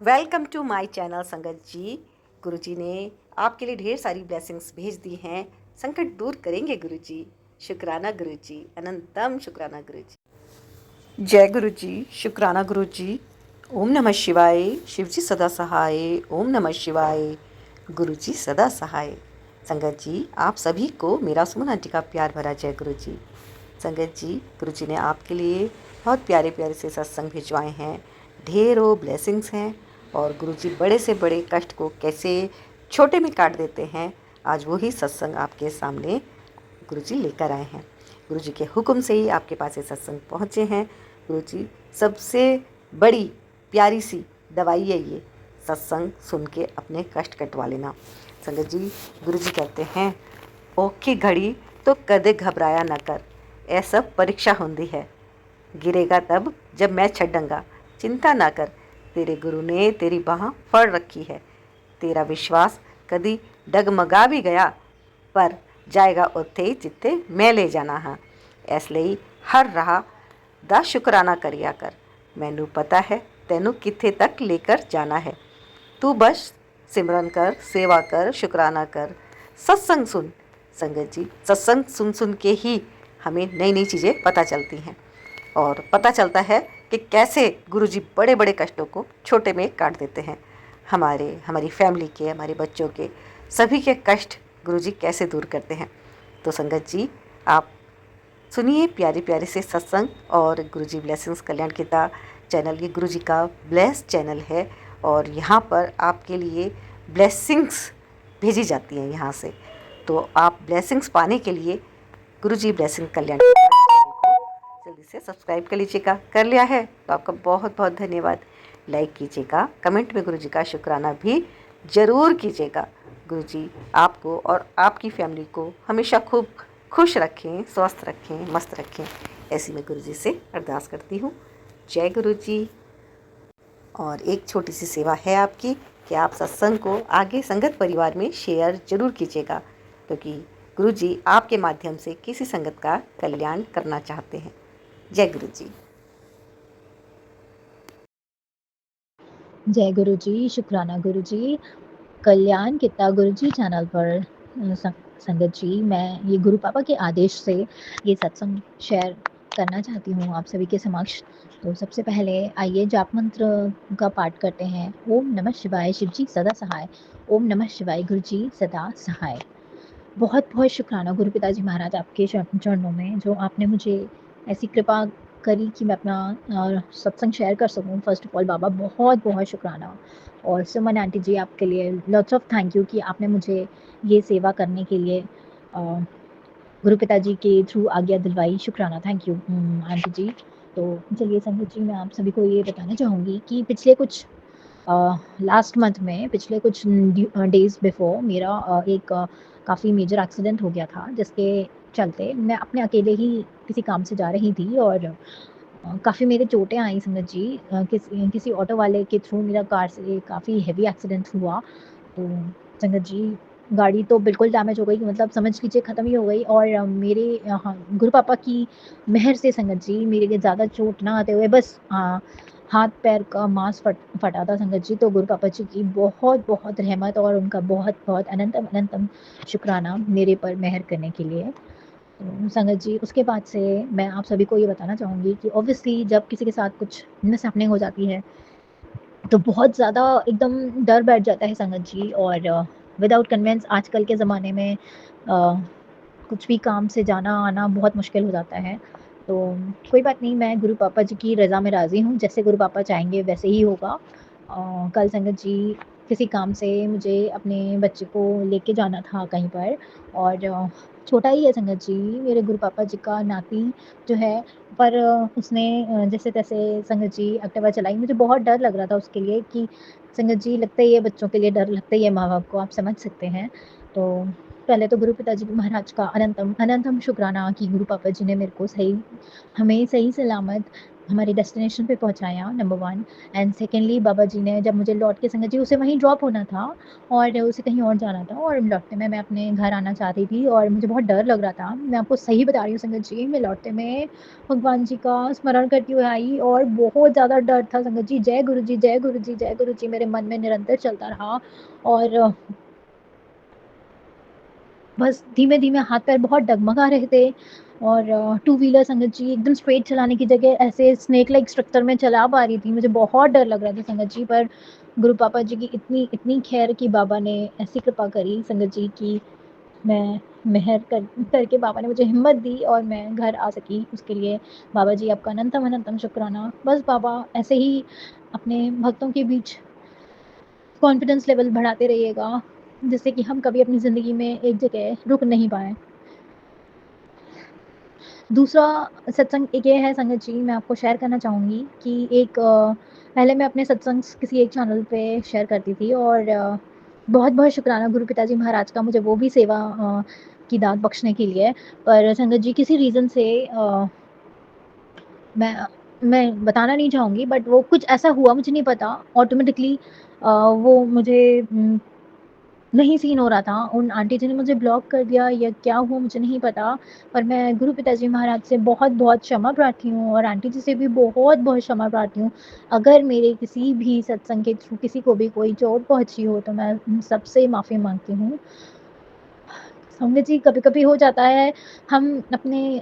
Welcome to my channel संगत जी। गुरुजी ने आपके लिए ढेर सारी ब्लेसिंग्स भेज दी हैं। संकट दूर करेंगे गुरुजी। शुक्राना गुरुजी, अनंतम शुक्राना गुरुजी। जय गुरुजी, शुक्राना गुरुजी। ओम नमः शिवाय। शिवजी सदा सहाय। ओम नमः शिवाय। गुरुजी सदा सहाय। संगत जी, आप सभी को मेरा सुमन आंटी का प्यार भरा जय गुरुजी। संगत जी, गुरुजी ने आपके लिए बहुत प्यारे प्यारे से सत्संग भिजवाए हैं। ढेरों ब्लेसिंग्स हैं और गुरुजी बड़े से बड़े कष्ट को कैसे छोटे में काट देते हैं, आज वही सत्संग आपके सामने गुरुजी लेकर आए हैं। गुरुजी के हुक्म से ही आपके पास ये सत्संग पहुँचे हैं। गुरुजी सबसे बड़ी प्यारी सी दवाई है ये सत्संग सुन के अपने कष्ट कटवा लेना। संगत जी, गुरुजी कहते हैं, औखी घड़ी तो कदे घबराया न कर, ए सब परीक्षा होंदी है। गिरेगा तब जब मैं छड्डंगा, चिंता ना कर, तेरे गुरु ने तेरी बाह फड़ रखी है। तेरा विश्वास कदी डगमगा भी गया, पर जाएगा उत्थे जिथे मैं ले जाना हाँ। इसलिए हर राह दा शुकराना करिया कर। मैनू पता है तेनू किथे तक लेकर जाना है। तू बस सिमरन कर, सेवा कर, शुकराना कर, सत्संग सुन। संगत जी, सत्संग सुन सुन के ही हमें नई नई चीज़ें पता चलती हैं और पता चलता है कि कैसे गुरुजी बड़े बड़े कष्टों को छोटे में काट देते हैं। हमारी फैमिली के, हमारे बच्चों के, सभी के कष्ट गुरुजी कैसे दूर करते हैं। तो संगत जी, आप सुनिए प्यारे प्यारे से सत्संग और गुरुजी ब्लेसिंग्स कल्याण गीता चैनल, ये गुरुजी का ब्लेस चैनल है और यहाँ पर आपके लिए ब्लेसिंग्स भेजी जाती हैं यहाँ से। तो आप ब्लेसिंग्स पाने के लिए गुरुजी ब्लेसिंग कल्याण गीता चैनल को जल्दी से सब्सक्राइब कर लीजिएगा। कर लिया है तो आपका बहुत बहुत धन्यवाद। लाइक कीजिएगा, कमेंट में गुरुजी का शुक्राना भी ज़रूर कीजिएगा। गुरुजी आपको और आपकी फैमिली को हमेशा खूब खुश रखें, स्वस्थ रखें, मस्त रखें, ऐसी मैं गुरुजी से अरदास करती हूँ। जय गुरुजी। और एक छोटी सी सेवा है आपकी कि आप सत्संग को आगे संगत परिवार में शेयर जरूर कीजिएगा, क्योंकि गुरुजी आपके माध्यम से किसी संगत का कल्याण करना चाहते हैं। जय गुरुजी। जय गुरु जी, शुक्राना गुरु जी। कल्याण किता गुरु जी चैनल पर संगत जी, मैं ये गुरु पापा के आदेश से ये सत्संग शेयर करना चाहती हूँ आप सभी के समक्ष। तो सबसे पहले आइए जाप मंत्र का पाठ करते हैं। ओम नमः शिवाय, शिव जी सदा सहाय। ओम नमः शिवाय, गुरु जी सदा सहाय। बहुत बहुत शुक्राना गुरु पिताजी महाराज आपके चरणों में, जो आपने मुझे ऐसी कृपा करी कि मैं अपना सत्संग शेयर कर सकूं। फर्स्ट ऑफ ऑल बाबा बहुत बहुत शुक्राना। और सुमन आंटी जी, आपके लिए लॉट्स ऑफ थैंक यू कि आपने मुझे ये सेवा करने के लिए गुरु पिताजी के थ्रू आज्ञा दिलवाई। शुक्राना, थैंक यू आंटी जी। तो चलिए संगत जी, मैं आप सभी को ये बताना चाहूँगी कि पिछले कुछ लास्ट मंथ में, पिछले कुछ डेज़ बिफोर मेरा एक काफ़ी मेजर एक्सीडेंट हो गया था, जिसके चलते मैं अपने अकेले ही किसी काम से जा रही थी और काफ़ी मेरे चोटें आई समझ जी। किसी ऑटो वाले के थ्रू मेरा कार से काफ़ी हेवी एक्सीडेंट हुआ। तो संगत जी, गाड़ी तो बिल्कुल डैमेज हो गई, मतलब समझ लीजिए ख़त्म ही हो गई। और मेरे हाँ, गुरु पापा की मेहर से संगत जी, मेरे लिए ज़्यादा चोट ना आते हुए बस हाथ पैर का मांस फटा था संगत जी। तो गुरु पापा जी की बहुत बहुत रहमत और उनका बहुत बहुत अनंतम अनंतम शुक्राना मेरे पर मेहर करने के लिए। तो संगत जी, उसके बाद से मैं आप सभी को ये बताना चाहूँगी कि ऑब्वियसली जब किसी के साथ कुछ मिसहैपनिंग हो जाती है तो बहुत ज़्यादा एकदम डर बैठ जाता है संगत जी। और विदाउट कन्वेंस आजकल के ज़माने में कुछ भी काम से जाना आना बहुत मुश्किल हो जाता है। तो कोई बात नहीं, मैं गुरु पापा जी की रज़ा में राज़ी हूँ, जैसे गुरु पापा चाहेंगे वैसे ही होगा। कल संगत जी, किसी काम से मुझे अपने बच्चे को लेके जाना था कहीं पर। और छोटा ही है संगत जी, मेरे गुरु पापा जी का नाती जो है। पर उसने जैसे-तैसे संगत जी एक्टिवा चलाई। मुझे बहुत डर लग रहा था उसके लिए कि संगत जी, लगता ही है बच्चों के लिए डर लगता ही है माँ-बाप को, आप समझ सकते हैं। तो पहले तो गुरु पिताजी महाराज का अनंतम अनंतम शुक्राना कि गुरु पापा जी ने मेरे को हमें सही सलामत हमारे डेस्टिनेशन पे पहुँचाया नंबर 1 एंड सेकंडली बाबा जी ने जब मुझे लौट के संगत जी उसे वहीं ड्रॉप होना था और उसे कहीं और जाना था और लौटते में मैं अपने घर आना चाहती थी और मुझे बहुत डर लग रहा था। मैं आपको सही बता रही हूँ संगत जी, मैं लौटते में भगवान जी का स्मरण करती हुई आई और बहुत ज़्यादा डर था संगत जी। जय गुरु जी, जय गुरु जी, जय गुरु जी मेरे मन में निरंतर चलता रहा और बस धीमे-धीमे हाथ-पैर बहुत डगमगा रहे थे और टू व्हीलर संगत जी एकदम स्ट्रेट चलाने की जगह ऐसे स्नेक लाइक स्ट्रक्चर में चला पा रही थी। मुझे बहुत डर लग रहा था संगत जी, पर गुरु पापा जी की इतनी इतनी ख़ैर कि बाबा ने ऐसी कृपा करी संगत जी कि मैं मेहर करके बाबा ने मुझे हिम्मत दी और मैं घर आ सकी। उसके लिए बाबा जी आपका अनंतम अनंतम शुक्राना। बस बाबा ऐसे ही अपने भक्तों के बीच कॉन्फिडेंस लेवल बढ़ाते रहिएगा, जिससे कि हम कभी अपनी ज़िंदगी में एक जगह रुक नहीं पाएँ। दूसरा सत्संग एक ये है संगत जी, मैं आपको शेयर करना चाहूँगी कि पहले मैं अपने सत्संग किसी एक चैनल पे शेयर करती थी और बहुत-बहुत शुक्राना गुरु पिताजी महाराज का मुझे वो भी सेवा की दात बख्शने के लिए। पर संगत जी किसी रीज़न से मैं मैं बताना नहीं चाहूँगी बट वो कुछ ऐसा हुआ मुझे नहीं पता ऑटोमेटिकली वो मुझे नहीं सीन हो रहा था। उन आंटी जी ने मुझे ब्लॉक कर दिया या क्या हुआ मुझे नहीं पता, पर मैं गुरु पिताजी महाराज से बहुत-बहुत क्षमा प्रार्थी हूँ और आंटी जी से भी बहुत-बहुत क्षमा प्रार्थी हूँ। अगर मेरे किसी भी सत्संग के थ्रू किसी को भी कोई चोट पहुँची हो तो मैं उन सबसे माफ़ी माँगती हूँ। संगत जी कभी-कभी हो जाता है हम अपने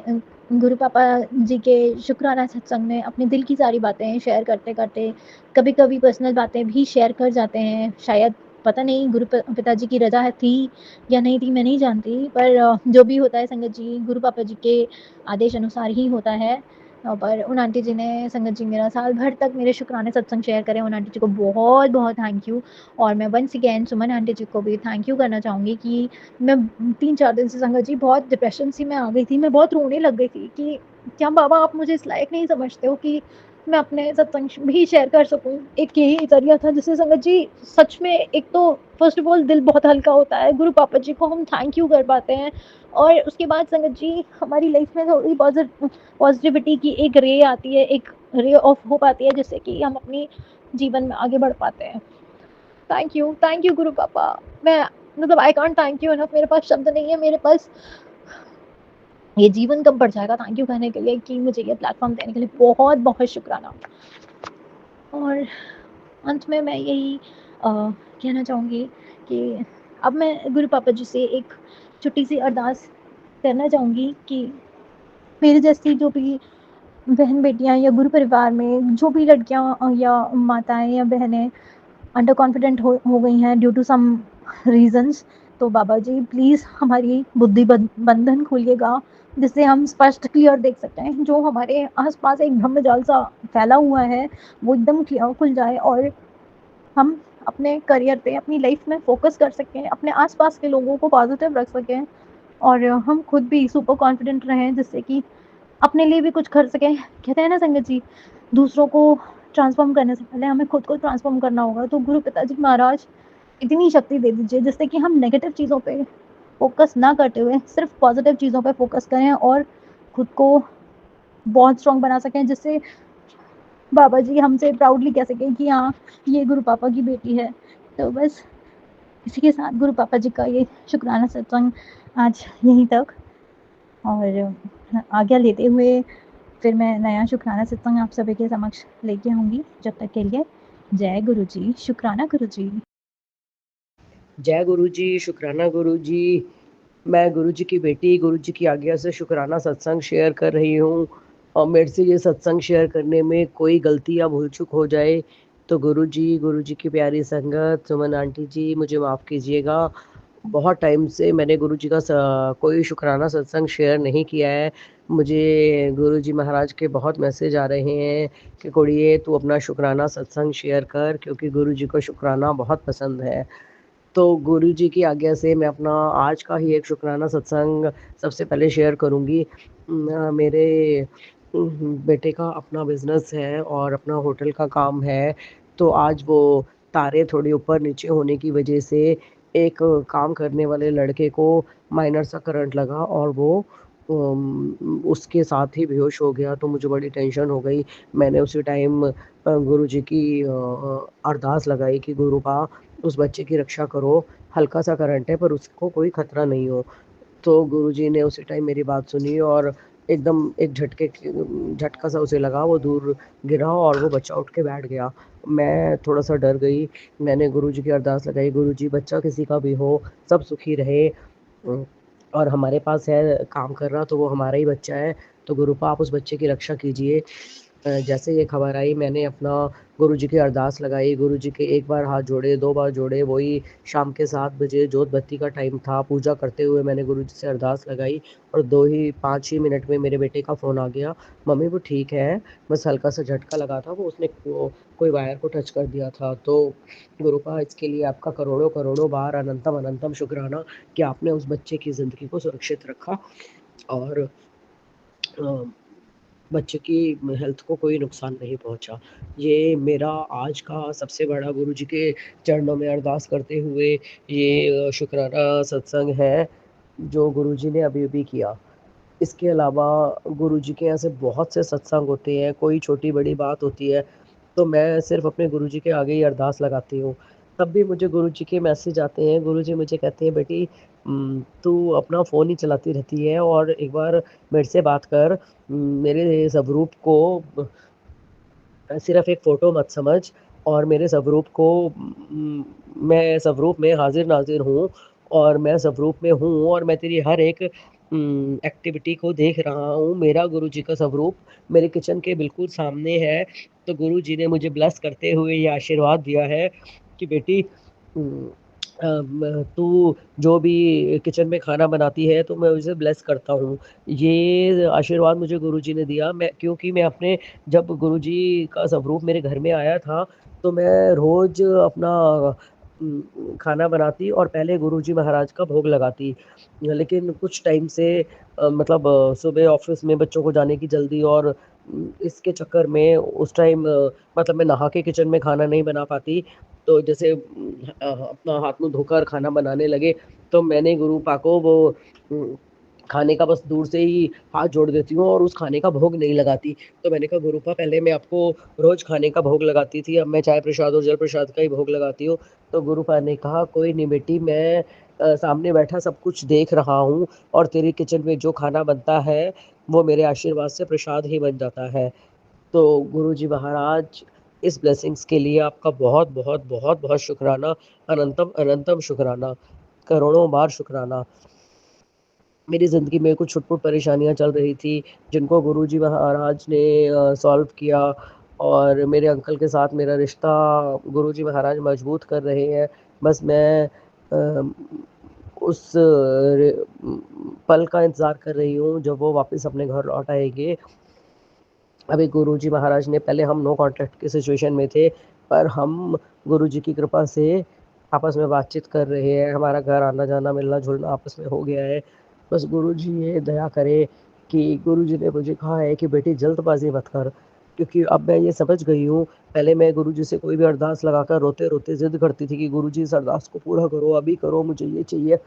गुरु पापा जी के शुक्राना सत्संग में अपने दिल की सारी बातें शेयर करते-करते कभी-कभी पर्सनल बातें भी शेयर कर जाते हैं। शायद पता नहीं पिताजी की रज़ा है थी या नहीं थी मैं नहीं जानती पर जो भी होता है संगत जी गुरु पापा जी के आदेश अनुसार ही होता है। पर उन आंटी जी ने संगत जी मेरा साल भर तक मेरे शुक्राने सत्संग शेयर करे। उन आंटी जी को बहुत-बहुत थैंक यू और मैं वन्स अगेन सुमन आंटी जी को भी थैंक यू करना चाहूँगी कि मैं 3-4 दिन से संगत जी बहुत डिप्रेशन सी में आ गई थी। मैं बहुत रोने लग गई थी कि क्या बाबा आप मुझे इस लायक नहीं समझते हो कि मैं अपने सत्संग भी शेयर कर सकूँ। एक यही ज़रिया था जिससे संगत जी सच में एक तो फ़र्स्ट ऑफ ऑल दिल बहुत हल्का होता है। गुरु पापा जी को हम थैंक यू कर पाते हैं और उसके बाद संगत जी हमारी लाइफ़ में थोड़ी पॉज़िटिविटी की एक रे आती है, एक रे ऑफ होप आती है जिससे कि हम अपनी जीवन में आगे बढ़ पाते हैं। थैंक यू गुरु पापा। मैं मतलब I can't thank you enough मेरे पास शब्द नहीं है, मेरे पास ये जीवन कम पड़ जाएगा थैंक यू कहने के लिए कि मुझे ये प्लेटफ़ॉर्म देने के लिए बहुत-बहुत शुक्राना। और अंत में मैं यही कहना चाहूँगी कि अब मैं गुरु पापा जी से एक छोटी-सी अरदास करना चाहूँगी कि मेरी जैसी जो भी बहन-बेटियाँ या गुरु परिवार में जो भी लड़कियाँ या माताएँ या बहनें अंडर कॉन्फिडेंट हो गई हैं ड्यू टू सम रीज़न्स, तो बाबा जी प्लीज़ हमारी बुद्धि बंधन खोलिएगा जिससे हम स्पष्ट क्लियर देख सकते हैं। जो हमारे आस-पास एक ब्रह्मजाल सा फैला हुआ है वो एकदम खुल जाए और हम अपने करियर पे अपनी लाइफ में फ़ोकस कर सकें, अपने आस-पास के लोगों को पॉज़िटिव रख सकें और हम खुद भी सुपर कॉन्फिडेंट रहें जिससे कि अपने लिए भी कुछ कर सकें। कहते हैं ना संगत जी, दूसरों को ट्रांसफ़ॉर्म करने से पहले हमें खुद को ट्रांसफ़ॉर्म करना होगा। तो गुरु पिताजी महाराज इतनी शक्ति दे दीजिए जिससे कि हम नेगेटिव चीज़ों पे फ़ोकस ना करते हुए सिर्फ़ पॉज़िटिव चीज़ों पे फ़ोकस करें और खुद को बहुत स्ट्रॉन्ग बना सकें जिससे बाबा जी हमसे प्राउडली कह सकें कि हाँ, ये गुरु पापा की बेटी है। तो बस इसी के साथ गुरु पापा जी का ये शुक्राना सत्संग आज यहीं तक और आज्ञा लेते हुए फिर मैं नया शुक्राना सत्संग आप सभी के समक्ष लेके आऊँगी। जब तक के लिए जय गुरु जी, शुक्राना गुरु जी। जय गुरु जी, शुक्राना गुरु जी। मैं गुरु जी की बेटी गुरु जी की आज्ञा से शुक्राना सत्संग शेयर कर रही हूँ और मेरे से ये सत्संग शेयर करने में कोई गलती या भूल-चूक हो जाए तो गुरु जी की प्यारी संगत, सुमन आंटी जी मुझे माफ़ कीजिएगा। बहुत टाइम से मैंने गुरु जी का कोई शुक्राना सत्संग शेयर नहीं किया है। मुझे गुरु जी महाराज के बहुत मैसेज आ रहे हैं कि कुड़िए तू अपना शुक्राना सत्संग शेयर कर क्योंकि गुरु जी को शुक्राना बहुत पसंद है। तो गुरु जी की आज्ञा से मैं अपना आज का ही एक शुक्राना सत्संग सबसे पहले शेयर करूँगी। मेरे बेटे का अपना बिज़नेस है और अपना होटल का काम है, तो आज वो तारे थोड़ी ऊपर-नीचे होने की वजह से एक काम करने वाले लड़के को माइनर सा करंट लगा और वो उसके साथ ही बेहोश हो गया तो मुझे बड़ी टेंशन हो गई। मैंने उसी टाइम गुरुजी की अरदास लगाई कि गुरुपा उस बच्चे की रक्षा करो, हल्का-सा करंट है पर उसको कोई खतरा नहीं हो। तो गुरुजी ने उसी टाइम मेरी बात सुनी और एकदम एक झटका सा उसे लगा, वो दूर गिरा और वो बच्चा उठ के बैठ गया। मैं थोड़ा-सा डर गई, मैंने गुरुजी की अरदास लगाई, गुरुजी बच्चा किसी का भी हो, सब सुखी रहे और हमारे पास है काम कर रहा तो वो हमारा ही बच्चा है, तो गुरुपा आप उस बच्चे की रक्षा कीजिए। जैसे ये खबर आई मैंने अपना गुरुजी की अरदास लगाई, गुरुजी के एक बार हाथ जोड़े, 2 बार जोड़े, वही शाम के 7 बजे जोत बत्ती का टाइम था, पूजा करते हुए मैंने गुरुजी से अरदास लगाई और 5 ही मिनट में मेरे बेटे का फ़ोन आ गया, मम्मी वो ठीक है, बस हल्का-सा झटका लगा था, वो उसने कोई वायर को टच कर दिया था। तो गुरुपा इसके लिए आपका करोड़ों-करोड़ों बार अनंतम अनंतम शुक्राना कि आपने उस बच्चे की ज़िंदगी को सुरक्षित रखा और अ, बच्चे की हेल्थ को कोई नुकसान नहीं पहुँचा। ये मेरा आज का सबसे बड़ा गुरुजी के चरणों में अरदास करते हुए ये शुक्राना सत्संग है, जो गुरुजी ने अभी-अभी किया। इसके अलावा गुरुजी के यहाँ से बहुत से सत्संग होते हैं, कोई छोटी-बड़ी बात होती है, तो मैं सिर्फ़ अपने गुरुजी के आगे ही अरदास लगाती हूँ। तब भी मुझे गुरुजी के मैसेज आते हैं, गुरुजी मुझे कहते हैं, "बेटी तू अपना फ़ोन ही चलाती रहती है और एक बार मेरे से बात कर, मेरे स्वरूप को सिर्फ़ एक फ़ोटो मत समझ और मेरे स्वरूप को मैं स्वरूप में हाज़िर-नाज़िर हूँ और मैं स्वरूप में हूँ और मैं तेरी हर एक एक्टिविटी को देख रहा हूँ। मेरा गुरुजी का स्वरूप मेरे किचन के बिल्कुल सामने है। तो गुरुजी ने मुझे ब्लेस करते हुए ये आशीर्वाद दिया है कि बेटी उम, तू जो भी किचन में खाना बनाती है तो मैं उसे ब्लेस करता हूँ। ये आशीर्वाद मुझे गुरुजी ने दिया मैं क्योंकि मैं अपने जब गुरुजी का स्वरूप मेरे घर में आया था, तो मैं रोज़ अपना खाना बनाती और पहले गुरुजी महाराज का भोग लगाती। लेकिन कुछ टाइम से मतलब सुबह ऑफ़िस में बच्चों को जाने की जल्दी और इसके चक्कर में उस टाइम मतलब मैं नहा के किचन में खाना नहीं बना पाती। तो जैसे अपना हाथ मुँह धोकर खाना बनाने लगे, तो मैंने गुरुपा को वो उम, खाने का बस दूर से ही हाथ जोड़ देती हूँ और उस खाने का भोग नहीं लगाती। तो मैंने कहा गुरुपा पहले मैं आपको रोज़ खाने का भोग लगाती थी, अब मैं चाय प्रसाद और जल प्रसाद का ही भोग लगाती हूँ। तो गुरुपा ने कहा कोई नहीं बेटी मैं सामने बैठा सब कुछ देख रहा हूँ और तेरे किचन में जो खाना बनता है, वो मेरे आशीर्वाद से प्रसाद ही बन जाता है। तो गुरुजी महाराज इस ब्लेसिंग्स के लिए आपका बहुत-बहुत, बहुत-बहुत शुक्राना, अनंतम अनंतम शुक्राना, करोड़ों बार शुक्राना। मेरी ज़िंदगी में कुछ छुट-पुट परेशानियाँ चल रही थी, जिनको गुरुजी महाराज ने सॉल्व किया और मेरे अंकल के साथ मेरा रिश्ता गुरुजी महाराज मजबूत कर रहे हैं। बस मैं उस पल का इंतज़ार कर रही हूँ, जब वो वापस अपने घर लौट आएँगे। अभी गुरुजी महाराज ने पहले हम नो कॉन्टैक्ट की सिचुएशन में थे, पर हम गुरुजी की कृपा से आपस में बातचीत कर रहे हैं, हमारा घर आना-जाना, मिलना-जुलना आपस में हो गया है। बस गुरुजी ये दया करें कि गुरुजी ने मुझे कहा है कि बेटी जल्दबाज़ी मत कर, क्योंकि अब मैं ये समझ गई हूँ, पहले मैं गुरुजी से कोई भी अरदास लगाकर रोते-रोते ज़िद करती थी कि गुरुजी इस अरदास को पूरा करो, अभी करो, मुझे ये चाहिए।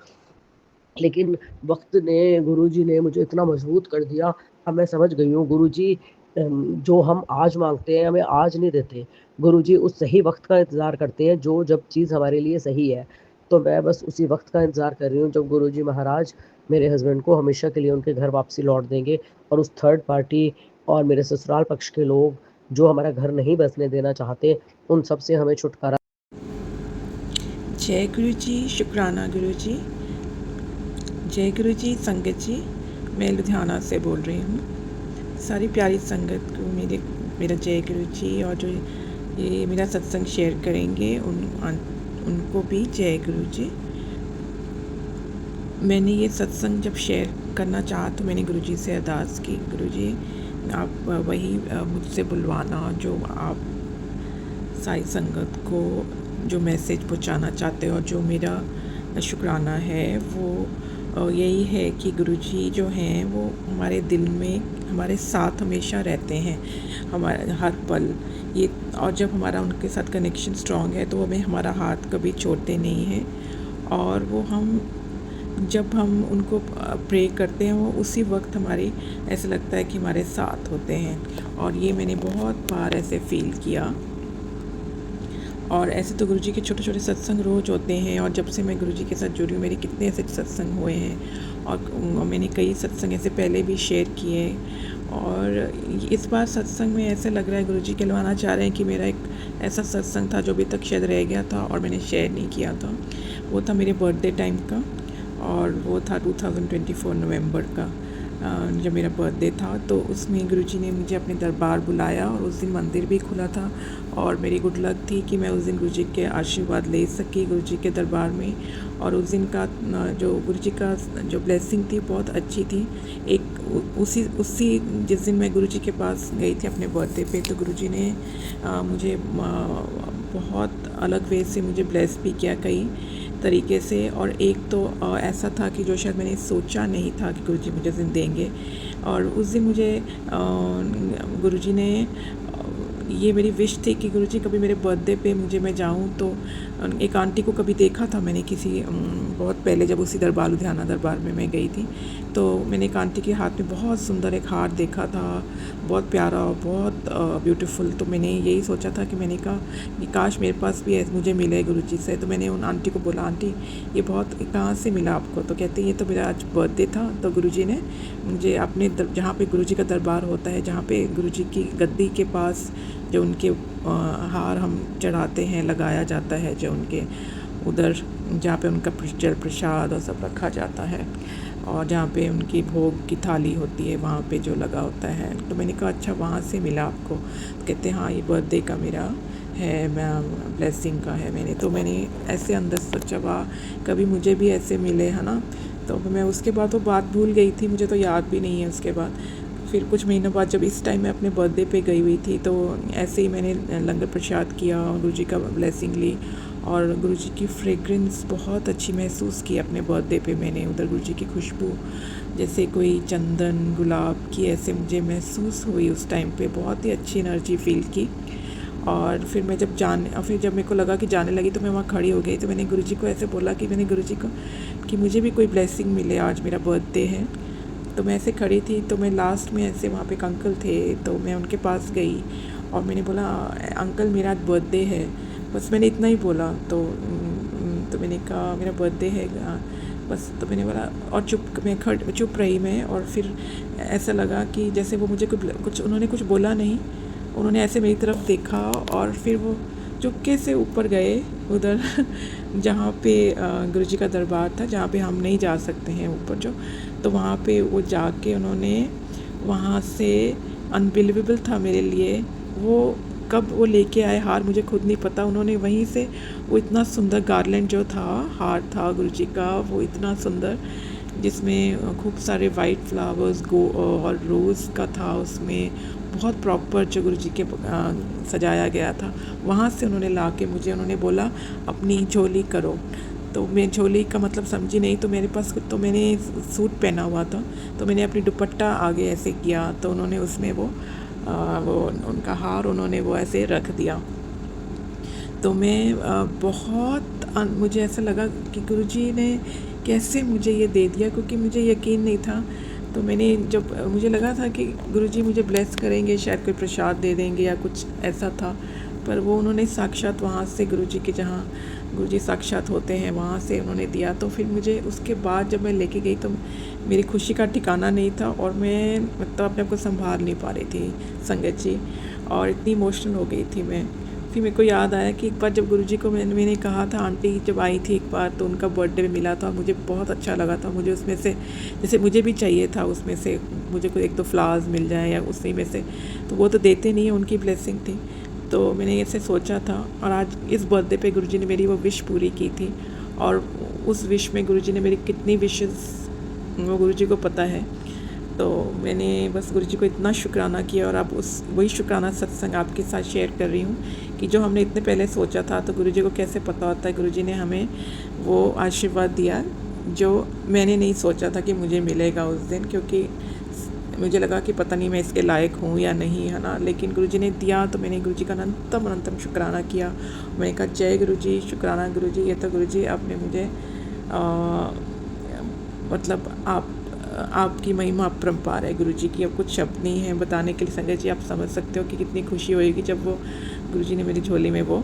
लेकिन वक़्त ने गुरुजी ने मुझे इतना मजबूत कर दिया, अब मैं समझ गई हूँ गुरुजी जो हम आज माँगते हैं, हमें आज नहीं देते। गुरुजी उस सही वक़्त का इंतज़ार करते हैं, जब चीज़ हमारे लिए सही है। तो मैं बस उसी वक़्त का इंतज़ार कर रही हूँ, जब गुरुजी महाराज मेरे हस्बैंड को हमेशा के लिए उनके घर वापसी लौट देंगे और उस थर्ड पार्टी और मेरे ससुराल पक्ष के लोग, जो हमारा घर नहीं बसने देना चाहते, उन सब से हमें छुटकारा जय गुरु जी, शुक्राना गुरु जी। जय गुरु जी, संगत जी, मैं लुधियाना से बोल रही हूँ। सारी प्यारी संगत को मेरा जय गुरु जी और जो ये मेरा सत्संग शेयर करेंगे उनको भी जय गुरु जी। मैंने ये सत्संग जब शेयर करना चाहा तो मैंने गुरु जी से अरदास की, गुरु जी आप वही मुझसे बुलवाना जो आप सारी संगत को जो मैसेज पहुंचाना चाहते हो और जो मेरा शुक्राना है वो यही है कि गुरुजी जो हैं वो हमारे दिल में हमारे साथ हमेशा रहते हैं, हमारे हर पल ये। और जब हमारा उनके साथ कनेक्शन स्ट्रॉन्ग है तो वो हमें हमारा हाथ कभी छोड़ते नहीं हैं और वो हम जब हम उनको प्रे करते हैं वो उसी वक्त हमारी ऐसा लगता है कि हमारे साथ होते हैं, और ये मैंने बहुत बार ऐसे फ़ील किया। और ऐसे तो गुरुजी के छोटे छोटे सत्संग रोज़ होते हैं, और जब से मैं गुरुजी के साथ जुड़ी हूँ मेरे कितने ऐसे सत्संग हुए हैं, और मैंने कई सत्संग ऐसे पहले भी शेयर किए। और इस बार सत्संग में ऐसे लग रहा है गुरुजी कहलवाना चाह रहे हैं कि मेरा एक ऐसा सत्संग था जो अभी तक शायद रह गया था और मैंने शेयर नहीं किया था। वो था मेरे बर्थडे टाइम का, और वो था 2024 नवंबर का, जब मेरा बर्थडे था। तो उसमें गुरुजी ने मुझे अपने दरबार बुलाया, और उस दिन मंदिर भी खुला था, और मेरी गुड लक थी कि मैं उस दिन गुरुजी के आशीर्वाद ले सकी गुरुजी के दरबार में। और उस दिन का जो गुरुजी का जो ब्लेसिंग थी बहुत अच्छी थी। उसी जिस दिन मैं गुरुजी के पास गई थी अपने बर्थडे पे, तो गुरुजी ने मुझे बहुत अलग वे से मुझे ब्लेस भी किया कई तरीके से। और एक तो ऐसा था कि जो शायद मैंने सोचा नहीं था कि गुरुजी मुझे उस दिन देंगे। और उस दिन मुझे गुरुजी ने ये मेरी विश थी कि गुरुजी कभी मेरे बर्थडे पे मैं जाऊँ तो एक आंटी को कभी देखा था मैंने किसी बहुत पहले, जब उसी दरबार लुधियाना दरबार में मैं गई थी, तो मैंने एक आंटी के हाथ में बहुत सुंदर एक हार देखा था, बहुत प्यारा, बहुत ब्यूटीफुल। तो मैंने यही सोचा था कि मैंने कहा कि काश मेरे पास भी मुझे मिले गुरुजी से। तो मैंने उन आंटी को बोला, आंटी ये बहुत कहाँ से मिला आपको? तो कहते ये तो मेरा आज बर्थडे था, तो गुरुजी ने मुझे अपने जहाँ पे गुरुजी का दरबार होता है, जहाँ पे गुरुजी की गद्दी के पास जो उनके हार हम चढ़ाते हैं, लगाया जाता है, जो उनके उधर जहाँ पे उनका जल प्रसाद और सब रखा जाता है, और जहाँ पे उनकी भोग की थाली होती है वहाँ पे जो लगा होता है। तो मैंने कहा अच्छा वहाँ से मिला आपको? तो कहते हाँ ये बर्थडे का मेरा है, मैं ब्लेसिंग का है। मैंने ऐसे अंदर सोचा वाह कभी मुझे भी ऐसे मिले, है ना। तो मैं उसके बाद वो बात भूल गई थी, मुझे तो याद भी नहीं है उसके बाद। फिर कुछ महीनों बाद जब इस टाइम मैं अपने बर्थडे पे गई हुई थी, तो ऐसे ही मैंने लंगर प्रसाद किया, गुरुजी का ब्लेसिंग ली, और गुरुजी की फ्रेग्रेंस बहुत अच्छी महसूस की अपने बर्थडे पे। मैंने उधर गुरुजी की खुशबू जैसे कोई चंदन गुलाब की ऐसे मुझे महसूस हुई उस टाइम पे, बहुत ही अच्छी एनर्जी फील की। और फिर मैं फिर जब मेरे को लगा कि जाने लगी तो मैं वहाँ खड़ी हो गई। तो मैंने गुरुजी को ऐसे बोला कि मैंने गुरुजी को कि मुझे भी कोई ब्लेसिंग मिले, आज मेरा बर्थडे है। तो मैं ऐसे खड़ी थी, तो मैं लास्ट में ऐसे वहाँ पे एक अंकल थे, तो मैं उनके पास गई और मैंने बोला अंकल मेरा आज बर्थडे है, बस मैंने इतना ही बोला। तो मैंने कहा मेरा बर्थडे है बस। तो मैंने बोला और चुप रही मैं। और फिर ऐसा लगा कि जैसे वो मुझे उन्होंने कुछ बोला नहीं, उन्होंने ऐसे मेरी तरफ देखा और फिर वो चुपके से ऊपर गए उधर जहाँ पे गुरुजी का दरबार था, जहाँ पे हम नहीं जा सकते हैं ऊपर जो। तो वहाँ पे वो जाके उन्होंने वहाँ से अनबिलीवेबल था मेरे लिए, वो कब वो लेके आए हार मुझे खुद नहीं पता। उन्होंने वहीं से वो इतना सुंदर गार्लैंड जो था, हार था गुरुजी का, वो इतना सुंदर जिसमें खूब सारे वाइट फ्लावर्स और रोज़ का था उसमें, बहुत प्रॉपर जो गुरुजी के सजाया गया था। वहाँ से उन्होंने ला के उन्होंने बोला अपनी झोली करो। तो मैं झोली का मतलब समझी नहीं, तो मेरे पास तो मैंने सूट पहना हुआ था, तो मैंने अपनी दुपट्टा आगे ऐसे किया, तो उन्होंने उसमें वो उनका हार उन्होंने वो ऐसे रख दिया। तो मैं मुझे ऐसा लगा कि गुरुजी ने कैसे मुझे ये दे दिया, क्योंकि मुझे यकीन नहीं था। तो मुझे लगा था कि गुरुजी मुझे ब्लेस करेंगे, शायद कोई प्रसाद दे देंगे या कुछ ऐसा था, पर वो उन्होंने साक्षात वहाँ से गुरुजी के जहाँ गुरुजी साक्षात होते हैं वहाँ से उन्होंने दिया। तो फिर मुझे उसके बाद जब मैं लेके गई तो मेरी खुशी का ठिकाना नहीं था, और मैं मतलब अपने आप को संभाल नहीं पा रही थी संगत जी, और इतनी इमोशनल हो गई थी मैं। फिर मेरे को याद आया कि एक बार जब गुरुजी को मैंने कहा था, आंटी जब आई थी एक बार तो उनका बर्थडे में मिला था, मुझे बहुत अच्छा लगा था। मुझे उसमें से जैसे मुझे भी चाहिए था, उसमें से मुझे कोई एक दो फ्लावर्स मिल जाए या उसी में से, तो वो तो देते नहीं है, उनकी ब्लेसिंग थी। तो मैंने ऐसे सोचा था, और आज इस बर्थडे पे गुरुजी ने मेरी वो विश पूरी की थी। और उस विश में गुरुजी ने मेरी कितनी विशेस वो गुरुजी को पता है। तो मैंने बस गुरुजी को इतना शुक्राना किया, और अब वही शुक्राना सत्संग आपके साथ शेयर कर रही हूँ कि जो हमने इतने पहले सोचा था, तो गुरुजी को कैसे पता होता है। गुरुजी ने हमें वो आशीर्वाद दिया जो मैंने नहीं सोचा था कि मुझे मिलेगा उस दिन, क्योंकि मुझे लगा कि पता नहीं मैं इसके लायक हूँ या नहीं, है ना। लेकिन गुरुजी ने दिया, तो मैंने गुरुजी का अनंतम शुक्राना किया। मैंने कहा जय गुरुजी, शुक्राना गुरुजी, ये तो गुरुजी आपने मुझे मतलब आपकी महिमा अपरंपार है गुरुजी की, अब कुछ शब्द नहीं है बताने के लिए संगत जी। आप समझ सकते हो कि कितनी खुशी होएगी जब वो गुरुजी ने मेरी झोली में वो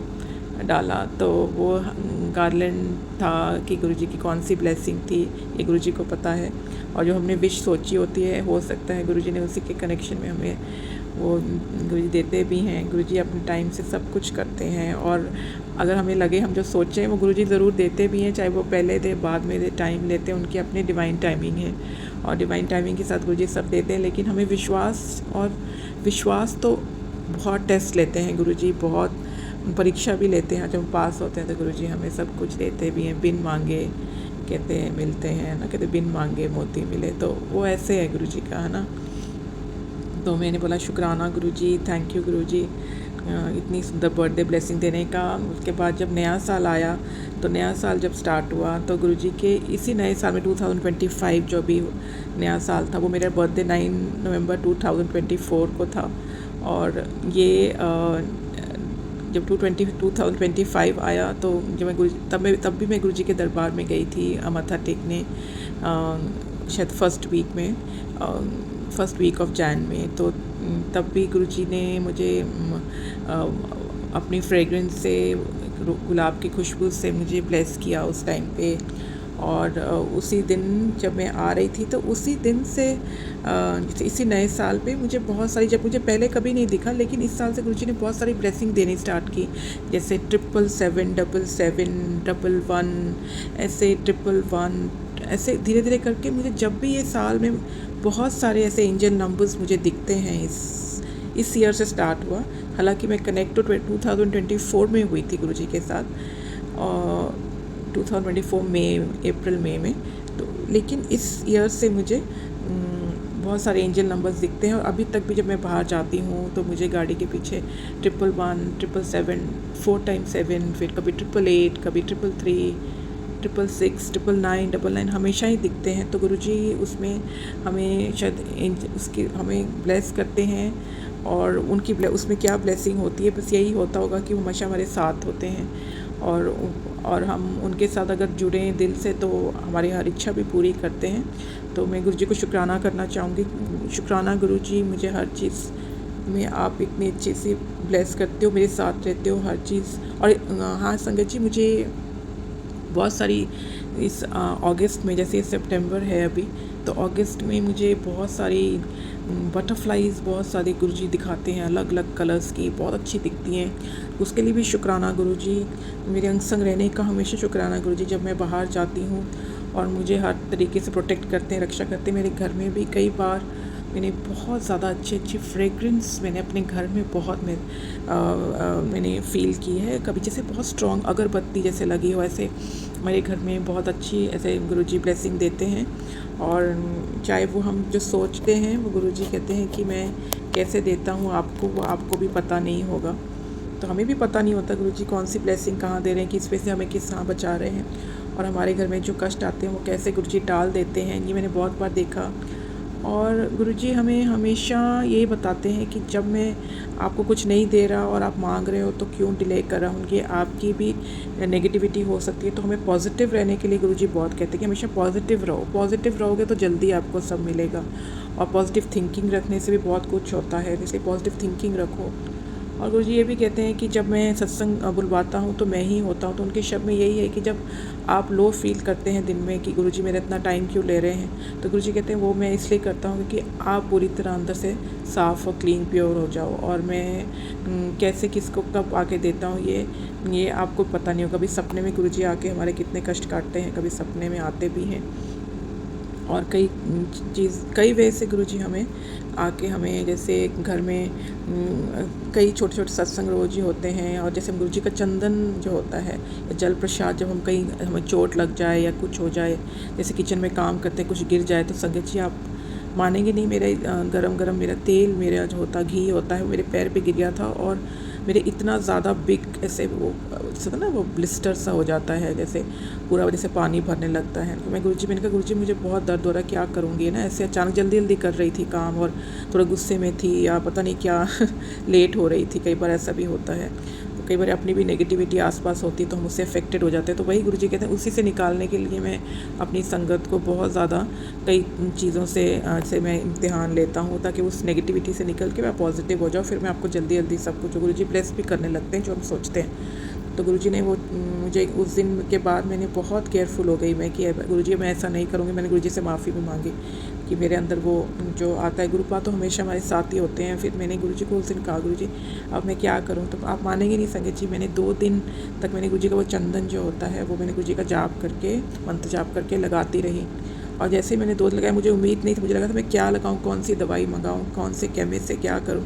डाला। तो वो गार्लैंड था कि गुरुजी की कौन सी ब्लेसिंग थी ये गुरुजी को पता है, और जो हमने विश सोची होती है हो सकता है गुरुजी ने उसी के कनेक्शन में हमें वो गुरुजी देते भी हैं। गुरुजी अपने टाइम से सब कुछ करते हैं, और अगर हमें लगे हम जो सोचें वो गुरुजी ज़रूर देते भी हैं, चाहे वो पहले दे बाद में दे, टाइम लेते हैं, उनकी अपनी डिवाइन टाइमिंग है, और डिवाइन टाइमिंग के साथ गुरुजी सब देते हैं। लेकिन हमें विश्वास तो बहुत टेस्ट लेते हैं गुरुजी, बहुत परीक्षा भी लेते हैं। जब हम पास होते हैं तो गुरुजी हमें सब कुछ देते भी हैं, बिन मांगे कहते हैं मिलते हैं ना, कहते बिन मांगे मोती मिले। तो वो ऐसे है गुरुजी का, है ना। तो मैंने बोला शुक्राना गुरुजी, थैंक यू गुरुजी इतनी सुंदर बर्थडे ब्लेसिंग देने का। उसके बाद जब नया साल आया, तो नया साल जब स्टार्ट हुआ तो गुरुजी के इसी नए साल में 2025 जो भी नया साल था वो मेरा बर्थडे 9 नवंबर 2024 को था। और ये जब 2025 आया तो जब मैं तब भी मैं गुरुजी के दरबार में गई थी मत्था टेकने, शायद फर्स्ट वीक ऑफ जैन में। तो तब भी गुरुजी ने मुझे अपनी फ्रेगरेंस से, गुलाब की खुशबू से मुझे ब्लेस किया उस टाइम पे। और उसी दिन जब मैं आ रही थी तो उसी दिन से इसी नए साल पे मुझे बहुत सारी, जब मुझे पहले कभी नहीं दिखा लेकिन इस साल से गुरुजी ने बहुत सारी ब्लेसिंग देनी स्टार्ट की, जैसे 777, 711, ऐसे 111, ऐसे धीरे धीरे करके मुझे जब भी ये साल में बहुत सारे ऐसे एंजल नंबर्स मुझे दिखते हैं। इस ईयर से स्टार्ट हुआ, हालांकि मैं कनेक्ट तो 2024 में हुई थी गुरुजी के साथ, और 2024 अप्रैल मई में। तो लेकिन इस ईयर से मुझे बहुत सारे एंजल नंबर्स दिखते हैं, और अभी तक भी जब मैं बाहर जाती हूँ तो मुझे गाड़ी के पीछे 111, 777, 4 times 7, फिर कभी 888, कभी 333, 666, 999 हमेशा ही दिखते हैं। तो गुरुजी उसमें हमें शायद उसकी हमें ब्लेस करते हैं, और उनकी उसमें क्या ब्लेसिंग होती है, बस यही होता होगा कि वो हमेशा हमारे साथ होते हैं, और हम उनके साथ अगर जुड़े दिल से तो हमारी हर इच्छा भी पूरी करते हैं। तो मैं गुरुजी को शुक्राना करना चाहूँगी। शुक्राना गुरुजी, मुझे हर चीज़ में आप इतनी अच्छे से ब्लेस करते हो, मेरे साथ रहते हो हर चीज़। और हाँ संगत जी, मुझे बहुत सारी इस अगस्त में, जैसे सितंबर है अभी, तो अगस्त में मुझे बहुत सारी बटरफ्लाइज बहुत सारी गुरुजी दिखाते हैं, अलग अलग कलर्स की, बहुत अच्छी दिखती हैं। उसके लिए भी शुक्राना गुरुजी, मेरे अंग संग रहने का हमेशा शुक्राना गुरुजी। जब मैं बाहर जाती हूँ और मुझे हर तरीके से प्रोटेक्ट करते हैं, रक्षा करते हैं। मेरे घर में भी कई बार मैंने बहुत ज़्यादा अच्छी फ्रेगरेंस मैंने अपने घर में मैंने फ़ील की है। कभी जैसे बहुत स्ट्रॉन्ग अगरबत्ती जैसे लगी हो, ऐसे मेरे घर में बहुत अच्छी ऐसे गुरुजी ब्लेसिंग देते हैं। और चाहे वो हम जो सोचते हैं वो गुरुजी कहते हैं कि मैं कैसे देता हूँ आपको, वो आपको भी पता नहीं होगा। तो हमें भी पता नहीं होता गुरुजी कौन सी ब्लेसिंग कहाँ दे रहे हैं, किस पे से हमें किस कहाँ बचा रहे हैं, और हमारे घर में जो कष्ट आते हैं वो कैसे गुरुजी टाल देते हैं। ये मैंने बहुत बार देखा। और गुरुजी हमें हमेशा यही बताते हैं कि जब मैं आपको कुछ नहीं दे रहा और आप मांग रहे हो तो क्यों डिले कर रहा हूँ, कि आपकी भी नेगेटिविटी हो सकती है। तो हमें पॉजिटिव रहने के लिए गुरुजी बहुत कहते हैं कि हमेशा पॉजिटिव रहो। पॉजिटिव रहोगे तो जल्दी आपको सब मिलेगा, और पॉजिटिव थिंकिंग रखने से भी बहुत कुछ होता है, इसलिए पॉजिटिव थिंकिंग रखो। और गुरुजी ये भी कहते हैं कि जब मैं सत्संग बुलवाता हूँ तो मैं ही होता हूँ। तो उनके शब्द में यही है कि जब आप लो फील करते हैं दिन में कि गुरुजी मेरा इतना टाइम क्यों ले रहे हैं, तो गुरुजी कहते हैं वो मैं इसलिए करता हूँ क्योंकि आप पूरी तरह अंदर से साफ़ और क्लीन प्योर हो जाओ। और मैं कैसे किसको कब आके देता हूँ ये आपको पता नहीं हो। कभी सपने में गुरुजी आके हमारे कितने कष्ट काटते हैं, कभी सपने में आते भी हैं, और कई वे से गुरुजी हमें आके हमें, जैसे घर में कई छोटे छोटे सत्संग रोज ही होते हैं। और जैसे गुरुजी का चंदन जो होता है, जल प्रसाद, जब हम कहीं हमें चोट लग जाए या कुछ हो जाए, जैसे किचन में काम करते हैं कुछ गिर जाए, तो संगत जी आप मानेंगे नहीं, मेरे गरम गरम मेरा तेल, मेरा जो होता घी होता है, वो मेरे पैर पे गिर गया था, और मेरे इतना ज़्यादा बिग ऐसे वो जैसे ना वो ब्लिस्टर सा हो जाता है, जैसे पूरा जैसे पानी भरने लगता है। तो मैंने कहा गुरुजी मुझे बहुत दर्द हो रहा है, क्या करूँगी ना। ऐसे अचानक जल्दी जल्दी कर रही थी काम, और थोड़ा गुस्से में थी या पता नहीं क्या लेट हो रही थी, कई बार ऐसा भी होता है। तो कई बार अपनी भी नेगेटिविटी आसपास होती है तो हम उससे अफेक्टेड हो जाते हैं। तो वही गुरुजी कहते हैं उसी से निकालने के लिए मैं अपनी संगत को बहुत ज़्यादा कई चीज़ों से मैं इम्तिहान लेता हूँ, ताकि उस नेगेटिविटी से निकल के मैं पॉजिटिव हो जाऊँ। फिर मैं आपको जल्दी जल्दी सब कुछ गुरुजी ब्लेस भी करने लगते हैं जो हम सोचते हैं। तो गुरुजी ने वो मुझे उस दिन के बाद मैंने बहुत केयरफुल हो गई मैं कि गुरुजी मैं ऐसा नहीं करूँगी। मैंने गुरुजी से माफ़ी भी मांगी कि मेरे अंदर वो जो आता है, गुरुपा तो हमेशा हमारे साथ ही होते हैं। फिर मैंने गुरुजी को उस दिन कहा गुरुजी अब मैं क्या करूँ। तो आप मानेंगे नहीं संगत जी, मैंने 2 दिन तक मैंने गुरुजी का वो चंदन जो होता है वो मैंने गुरुजी का जाप करके, मंत्र जाप करके लगाती रही। और जैसे ही मैंने 2 दिन लगाया, मुझे उम्मीद नहीं थी, मुझे लगा था मैं क्या लगाऊँ, कौन सी दवाई मंगाऊँ, कौन से केमिस्ट से क्या करूँ,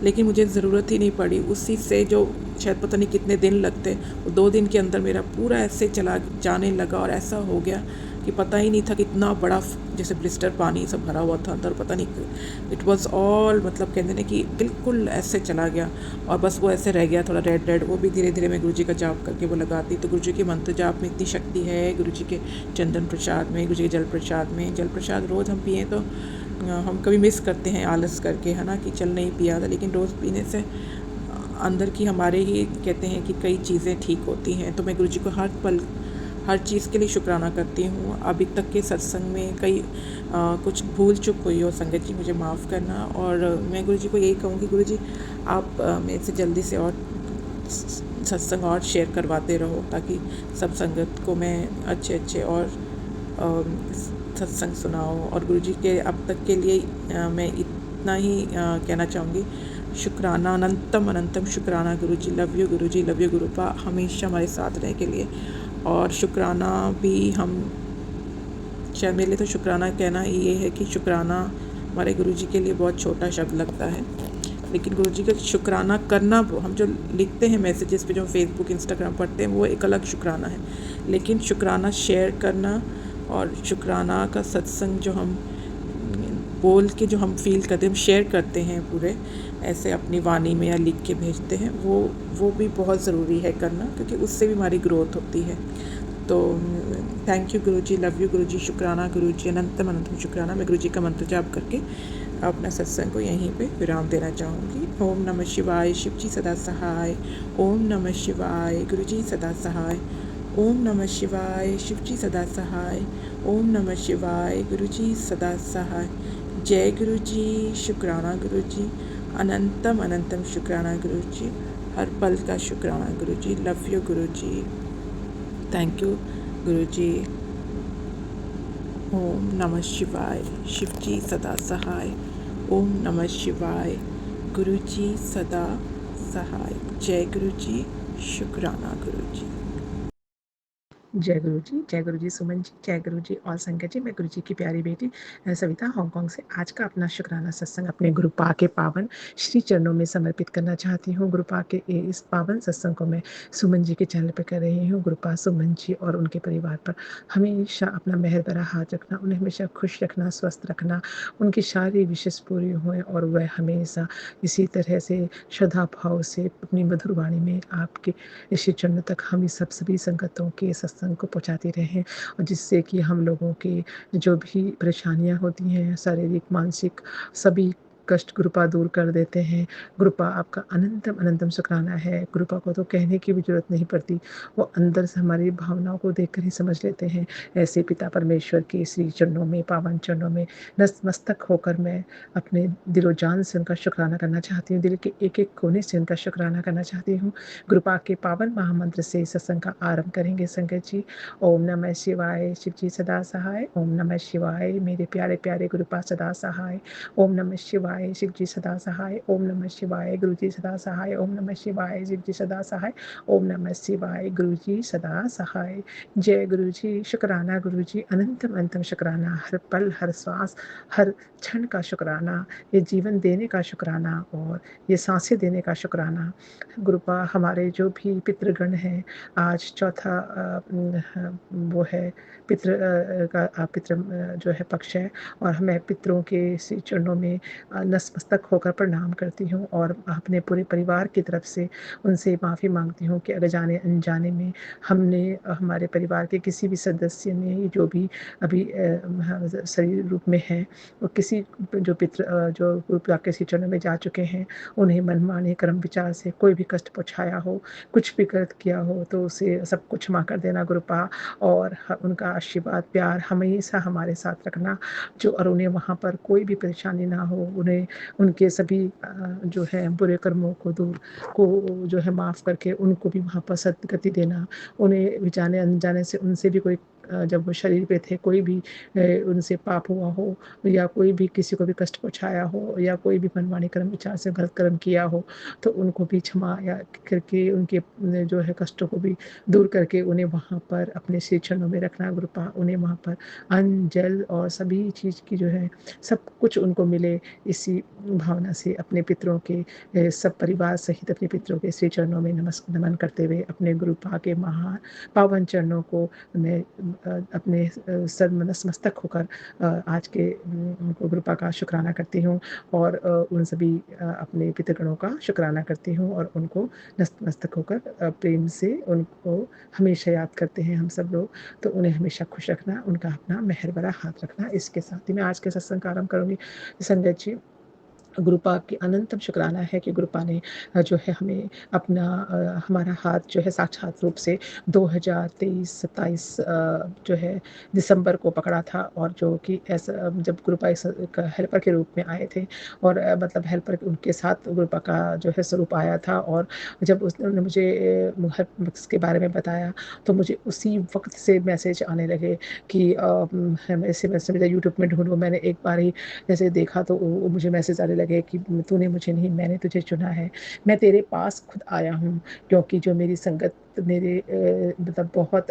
लेकिन मुझे ज़रूरत ही नहीं पड़ी। उसी से जो शायद पता नहीं कितने दिन लगते, वो 2 दिन के अंदर मेरा पूरा ऐसे चला जाने लगा और ऐसा हो गया कि पता ही नहीं था कि इतना बड़ा जैसे ब्लिस्टर पानी सब भरा हुआ था अंदर, पता नहीं, इट वाज ऑल मतलब कहते हैं कि बिल्कुल ऐसे चला गया और बस वो ऐसे रह गया थोड़ा रेड रेड। वो भी धीरे धीरे मैं गुरुजी का जाप करके वो लगाती। तो गुरुजी के मंत्र जाप में इतनी शक्ति है, गुरुजी के चंदन प्रसाद में, गुरुजी के जल प्रसाद में। जल प्रसाद रोज़ हम पिएँ तो हम कभी मिस करते हैं आलस करके, है ना, कि चल नहीं पिया था, लेकिन रोज़ पीने से अंदर की हमारे ही कहते हैं कि कई चीज़ें ठीक होती हैं। तो मैं गुरुजी को हर पल हर चीज़ के लिए शुक्राना करती हूँ। अभी तक के सत्संग में कई कुछ भूल चूक हुई हो संगत जी, मुझे माफ़ करना। और मैं गुरुजी को यही कहूँगी गुरुजी आप मेरे से जल्दी से और सत्संग और शेयर करवाते रहो, ताकि सब संगत को मैं अच्छे और सत्संग सुनाओ। और गुरुजी के अब तक के लिए मैं इतना ही कहना चाहूँगी, शुक्राना, अनंतम शुक्राना Guruji. Love you Guruji, love you Gurupa, हमेशा हमारे साथ रहने के लिए। और शुक्राना भी हम शायद मेरे लिए तो शुक्राना कहना ये है कि शुक्राना हमारे गुरुजी के लिए बहुत छोटा शब्द लगता है, लेकिन गुरुजी का शुक्राना करना, हम जो लिखते हैं मैसेजेस पे, जो फेसबुक इंस्टाग्राम पढ़ते हैं, वो एक अलग शुक्राना है। लेकिन शुक्राना शेयर करना और शुक्राना का सत्संग जो हम बोल के जो हम फील करते हैं, हम शेयर करते हैं पूरे ऐसे अपनी वाणी में या लिख के भेजते हैं, वो भी बहुत ज़रूरी है करना, क्योंकि उससे भी हमारी ग्रोथ होती है। तो thank you Guruji, love you Guruji, शुक्राना गुरुजी, अनंतम शुक्राना। मैं गुरुजी का मंत्र जाप करके अपना सत्संग को यहीं पे विराम देना चाहूँगी। ओम नमः शिवाय, शिव जी सदा सहाय। ओम नमः शिवाय, गुरुजी सदा सहाय। ओम नमः शिवाय, शिव जी सदा सहाय। ओम नमः शिवाय, गुरुजी सदा सहाय। जय गुरुजी, शुक्राना गुरुजी, अनंतम शुक्राना गुरुजी, हर पल का शुक्राना Guruji. Love you Guruji, thank you Guruji. ओम नमः शिवाय, शिव जी सदा सहाय। ओम नमः शिवाय, गुरुजी सदा सहाय। जय गुरुजी, शुक्राना गुरुजी। जय गुरुजी सुमन जी, जय गुरुजी और संगत जी। मैं गुरुजी की प्यारी बेटी सविता हांगकांग से आज का अपना शुक्राना सत्संग अपने गुरुपा के पावन श्री चरणों में समर्पित करना चाहती हूँ। गुरुपा के इस पावन सत्संग को मैं सुमन जी के चैनल पर कर रही हूँ। गुरुपा सुमन जी और उनके परिवार पर हमेशा अपना मेहर भरा हाथ रखना, उन्हें हमेशा खुश रखना, स्वस्थ रखना, उनकी सारी विशेष पूरी हुए और वह हमेशा इसी तरह से श्रद्धा भाव से अपनी मधुर वाणी में आपके श्री चरणों तक हम सब सभी संगतों के सत्संग को पहुँचाते रहें, और जिससे कि हम लोगों की जो भी परेशानियां होती हैं, शारीरिक मानसिक सभी कष्ट गुरुपा दूर कर देते हैं। गुरुपा आपका अनंतम शुक्राना है। गुरुपा को तो कहने की भी जरूरत नहीं पड़ती, वो अंदर से हमारी भावनाओं को देखकर ही समझ लेते हैं। ऐसे पिता परमेश्वर के श्री चरणों में, पावन चरणों में नतमस्तक होकर मैं अपने दिलो जान से उनका शुक्राना करना चाहती हूँ। दिल के एक एक कोने से उनका शुक्राना करना चाहती हूँ। गुरुपा के पावन महामंत्र से सत्संग का आरंभ करेंगे संगत जी। ओम नमः शिवाय, शिव जी सदा सहाय। ओम नमः शिवाय, मेरे प्यारे प्यारे गुरुपा सदा सहाय। ओम नमः शिवाय, शिव जी सदा सहाय। ओम नमः शिवाय, गुरु जी सदा सहाय। ओम नमः शिवाय, शिव जी सदा सहाय। ओम नमः शिवाय, गुरु जी सदा सहाय। जय गुरु जी, शुक्राना गुरु जी, अनंतम शुक्राना। हर पल, हर श्वास, हर क्षण का शुक्राना, ये जीवन देने का शुक्राना और ये सांसें देने का शुक्राना। गुरुपा हमारे जो भी पितृगण हैं, आज चौथा वो है पितृ जो है पक्ष है, और हमें पितरों के इसी चरणों में नतमस्तक होकर प्रणाम करती हूँ और अपने पूरे परिवार की तरफ से उनसे माफ़ी माँगती हूँ कि अगर जाने-अनजाने में हमने हमारे परिवार के किसी भी सदस्य ने जो भी अभी शरीर रूप में हैं, वो किसी जो गुरु आपके श्री चरणों में जा चुके हैं, उन्हें मनमाने कर्म विचार से कोई भी कष्ट पहुँचाया हो, कुछ भी गलत किया हो तो उसे सब कुछ क्षमा कर देना गुरुपा, और उनका आशीर्वाद, प्यार हमेशा हमारे साथ रखना, और उन्हें वहाँ पर कोई भी परेशानी ना हो, उन्हें उनके सभी जो है बुरे कर्मों को जो है माफ़ करके उनको भी वहाँ पर सद्गति देना। उन्हें जाने अनजाने से उनसे भी कोई जब वो शरीर पे थे कोई भी उनसे पाप हुआ हो, या कोई भी किसी को भी कष्ट पहुँचाया हो, या कोई भी मनमाने कर्म विचार से गलत कर्म किया हो, तो उनको भी क्षमा या करके उनके जो है कष्टों को भी दूर करके उन्हें वहाँ पर अपने श्री चरणों में रखना गुरुपा। उन्हें वहाँ पर अन्न, जल और सभी चीज़ की जो है सब कुछ उनको मिले, इसी भावना से अपने पितरों के सब परिवार सहित अपने पितरों के श्री चरणों में नमन करते हुए अपने गुरुपा के महान पावन चरणों को मैं अपने सर नतमस्तक होकर आज के उनको गुरुपा का शुक्राना करती हूँ, और उन सभी अपने पितृगणों का शुक्राना करती हूँ, और उनको नतमस्तक होकर प्रेम से उनको हमेशा याद करते हैं हम सब लोग। तो उन्हें हमेशा खुश रखना, उनका अपना मेहर भरा हाथ रखना। इसके साथ ही मैं आज के सत्संग का आरंभ करूँगी। संगत जी, गुरुपा की अनंतम शुक्राना है कि गुरुपा ने जो है हमें अपना हमारा हाथ जो है साक्षात रूप से 2023-27 जो है दिसंबर को पकड़ा था, और जो कि ऐसा जब गुरुपा एक हेल्पर के रूप में आए थे, और मतलब हेल्पर उनके साथ गुरुपा का जो है स्वरूप आया था, और जब उन्होंने मुझे इसके बारे में बताया तो मुझे उसी वक्त से मैसेज आने लगे कि ऐसे मैसेज यूट्यूब में ढूंढो। मैंने एक बार ही जैसे देखा तो वो मुझे मैसेज आने लगे कि तूने मुझे नहीं, मैंने तुझे चुना है, मैं तेरे पास खुद आया हूँ, क्योंकि जो मेरी संगत मेरे मतलब बहुत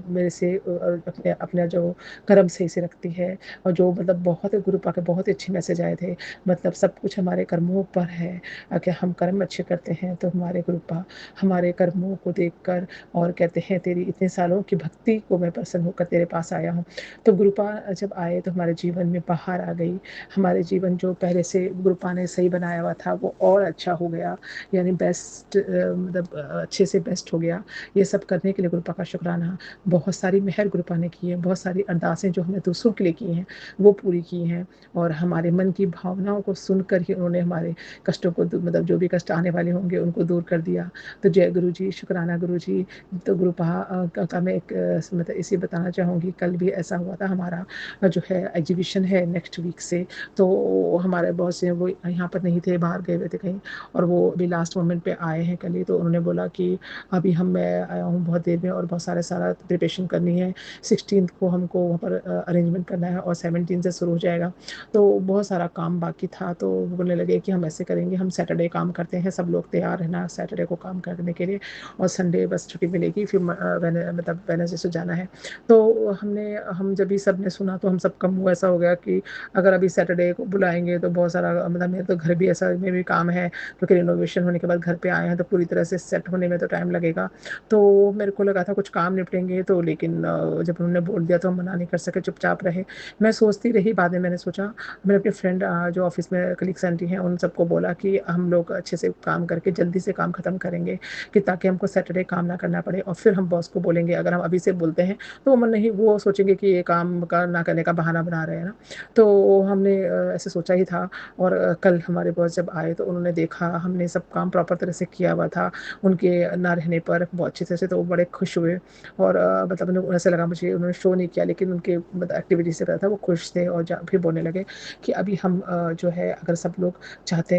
मेरे से अपना जो कर्म सही से रखती है, और जो मतलब बहुत गुरुपा के बहुत अच्छे मैसेज आए थे, मतलब सब कुछ हमारे कर्मों पर है। अगर हम कर्म अच्छे करते हैं तो हमारे गुरुपा हमारे कर्मों को देखकर और कहते हैं तेरी इतने सालों की भक्ति को मैं प्रसन्न होकर तेरे पास आया हूँ। तो गुरुपा जब आए तो हमारे जीवन में बाहर आ गई, हमारे जीवन जो पहले से गुरुपा ने सही बनाया हुआ था वो और अच्छा हो गया, यानी बेस्ट मतलब अच्छे से बेस्ट हो गया। ये सब करने के लिए गुरुपा का शुक्राना। बहुत सारी मेहर गुरुपा ने की है, बहुत सारी अरदासें जो हमने दूसरों के लिए की हैं वो पूरी की हैं, और हमारे मन की भावनाओं को सुनकर ही उन्होंने हमारे कष्टों को मतलब जो भी कष्ट आने वाले होंगे उनको दूर कर दिया। तो जय गुरु जी, शुक्राना गुरु जी। तो गुरुपा का मैं एक मतलब इसी बताना चाहूँगी, कल भी ऐसा हुआ था, हमारा जो है एग्जीबिशन है नेक्स्ट वीक से, तो हमारे बहुत से वो यहाँ पर नहीं थे, बाहर गए हुए थे कहीं, और वो अभी लास्ट मोमेंट पे आए हैं कल ही। तो उन्होंने बोला कि अभी मैं आया हूँ बहुत देर में, और बहुत सारा प्रिपरेशन करनी है, 16th को हमको वहाँ पर अरेंजमेंट करना है, और 17 से शुरू हो जाएगा, तो बहुत सारा काम बाकी था। तो बोलने लगे कि हम ऐसे करेंगे, हम सैटरडे काम करते हैं, सब लोग तैयार रहना सैटरडे को काम करने के लिए, और संडे बस छुट्टी मिलेगी, फिर मतलब वेडनेसडे से जाना है। तो हम जब भी सब ने सुना तो हम सबका मुँह ऐसा हो गया कि अगर अभी सैटरडे को बुलाएँगे तो बहुत सारा मतलब मेरे तो घर भी ऐसा में भी काम है, क्योंकि रिनोवेशन होने के बाद घर पे आए हैं तो पूरी तरह से सेट होने में तो टाइम लगेगा। तो मेरे को लगा था कुछ काम निपटेंगे, तो लेकिन जब उन्होंने बोल दिया तो हम मना नहीं कर सके, चुपचाप रहे। मैं सोचती रही, बाद में मैंने सोचा, मैंने अपने फ्रेंड जो ऑफ़िस में कलीग्स आंटी हैं उन सबको बोला कि हम लोग अच्छे से काम करके जल्दी से काम ख़त्म करेंगे, कि ताकि हमको सैटरडे काम ना करना पड़े, और फिर हम बॉस को बोलेंगे। अगर हम अभी से बोलते हैं तो वो नहीं, वो सोचेंगे कि ये काम का ना करने का बहाना बना रहे हैं ना। तो हमने ऐसे सोचा ही था, और कल हमारे बॉस जब आए तो उन्होंने देखा हमने सब काम प्रॉपर तरह से किया हुआ था उनके ना रहने पर बहुत अच्छी तरह से, तो वो बड़े खुश हुए, और मतलब उन्हें ऐसा लगा मुझे, उन्होंने शो नहीं किया लेकिन उनके मतलब एक्टिविटी से पता था वो खुश थे, और फिर बोलने लगे कि अभी हम जो है अगर सब लोग चाहते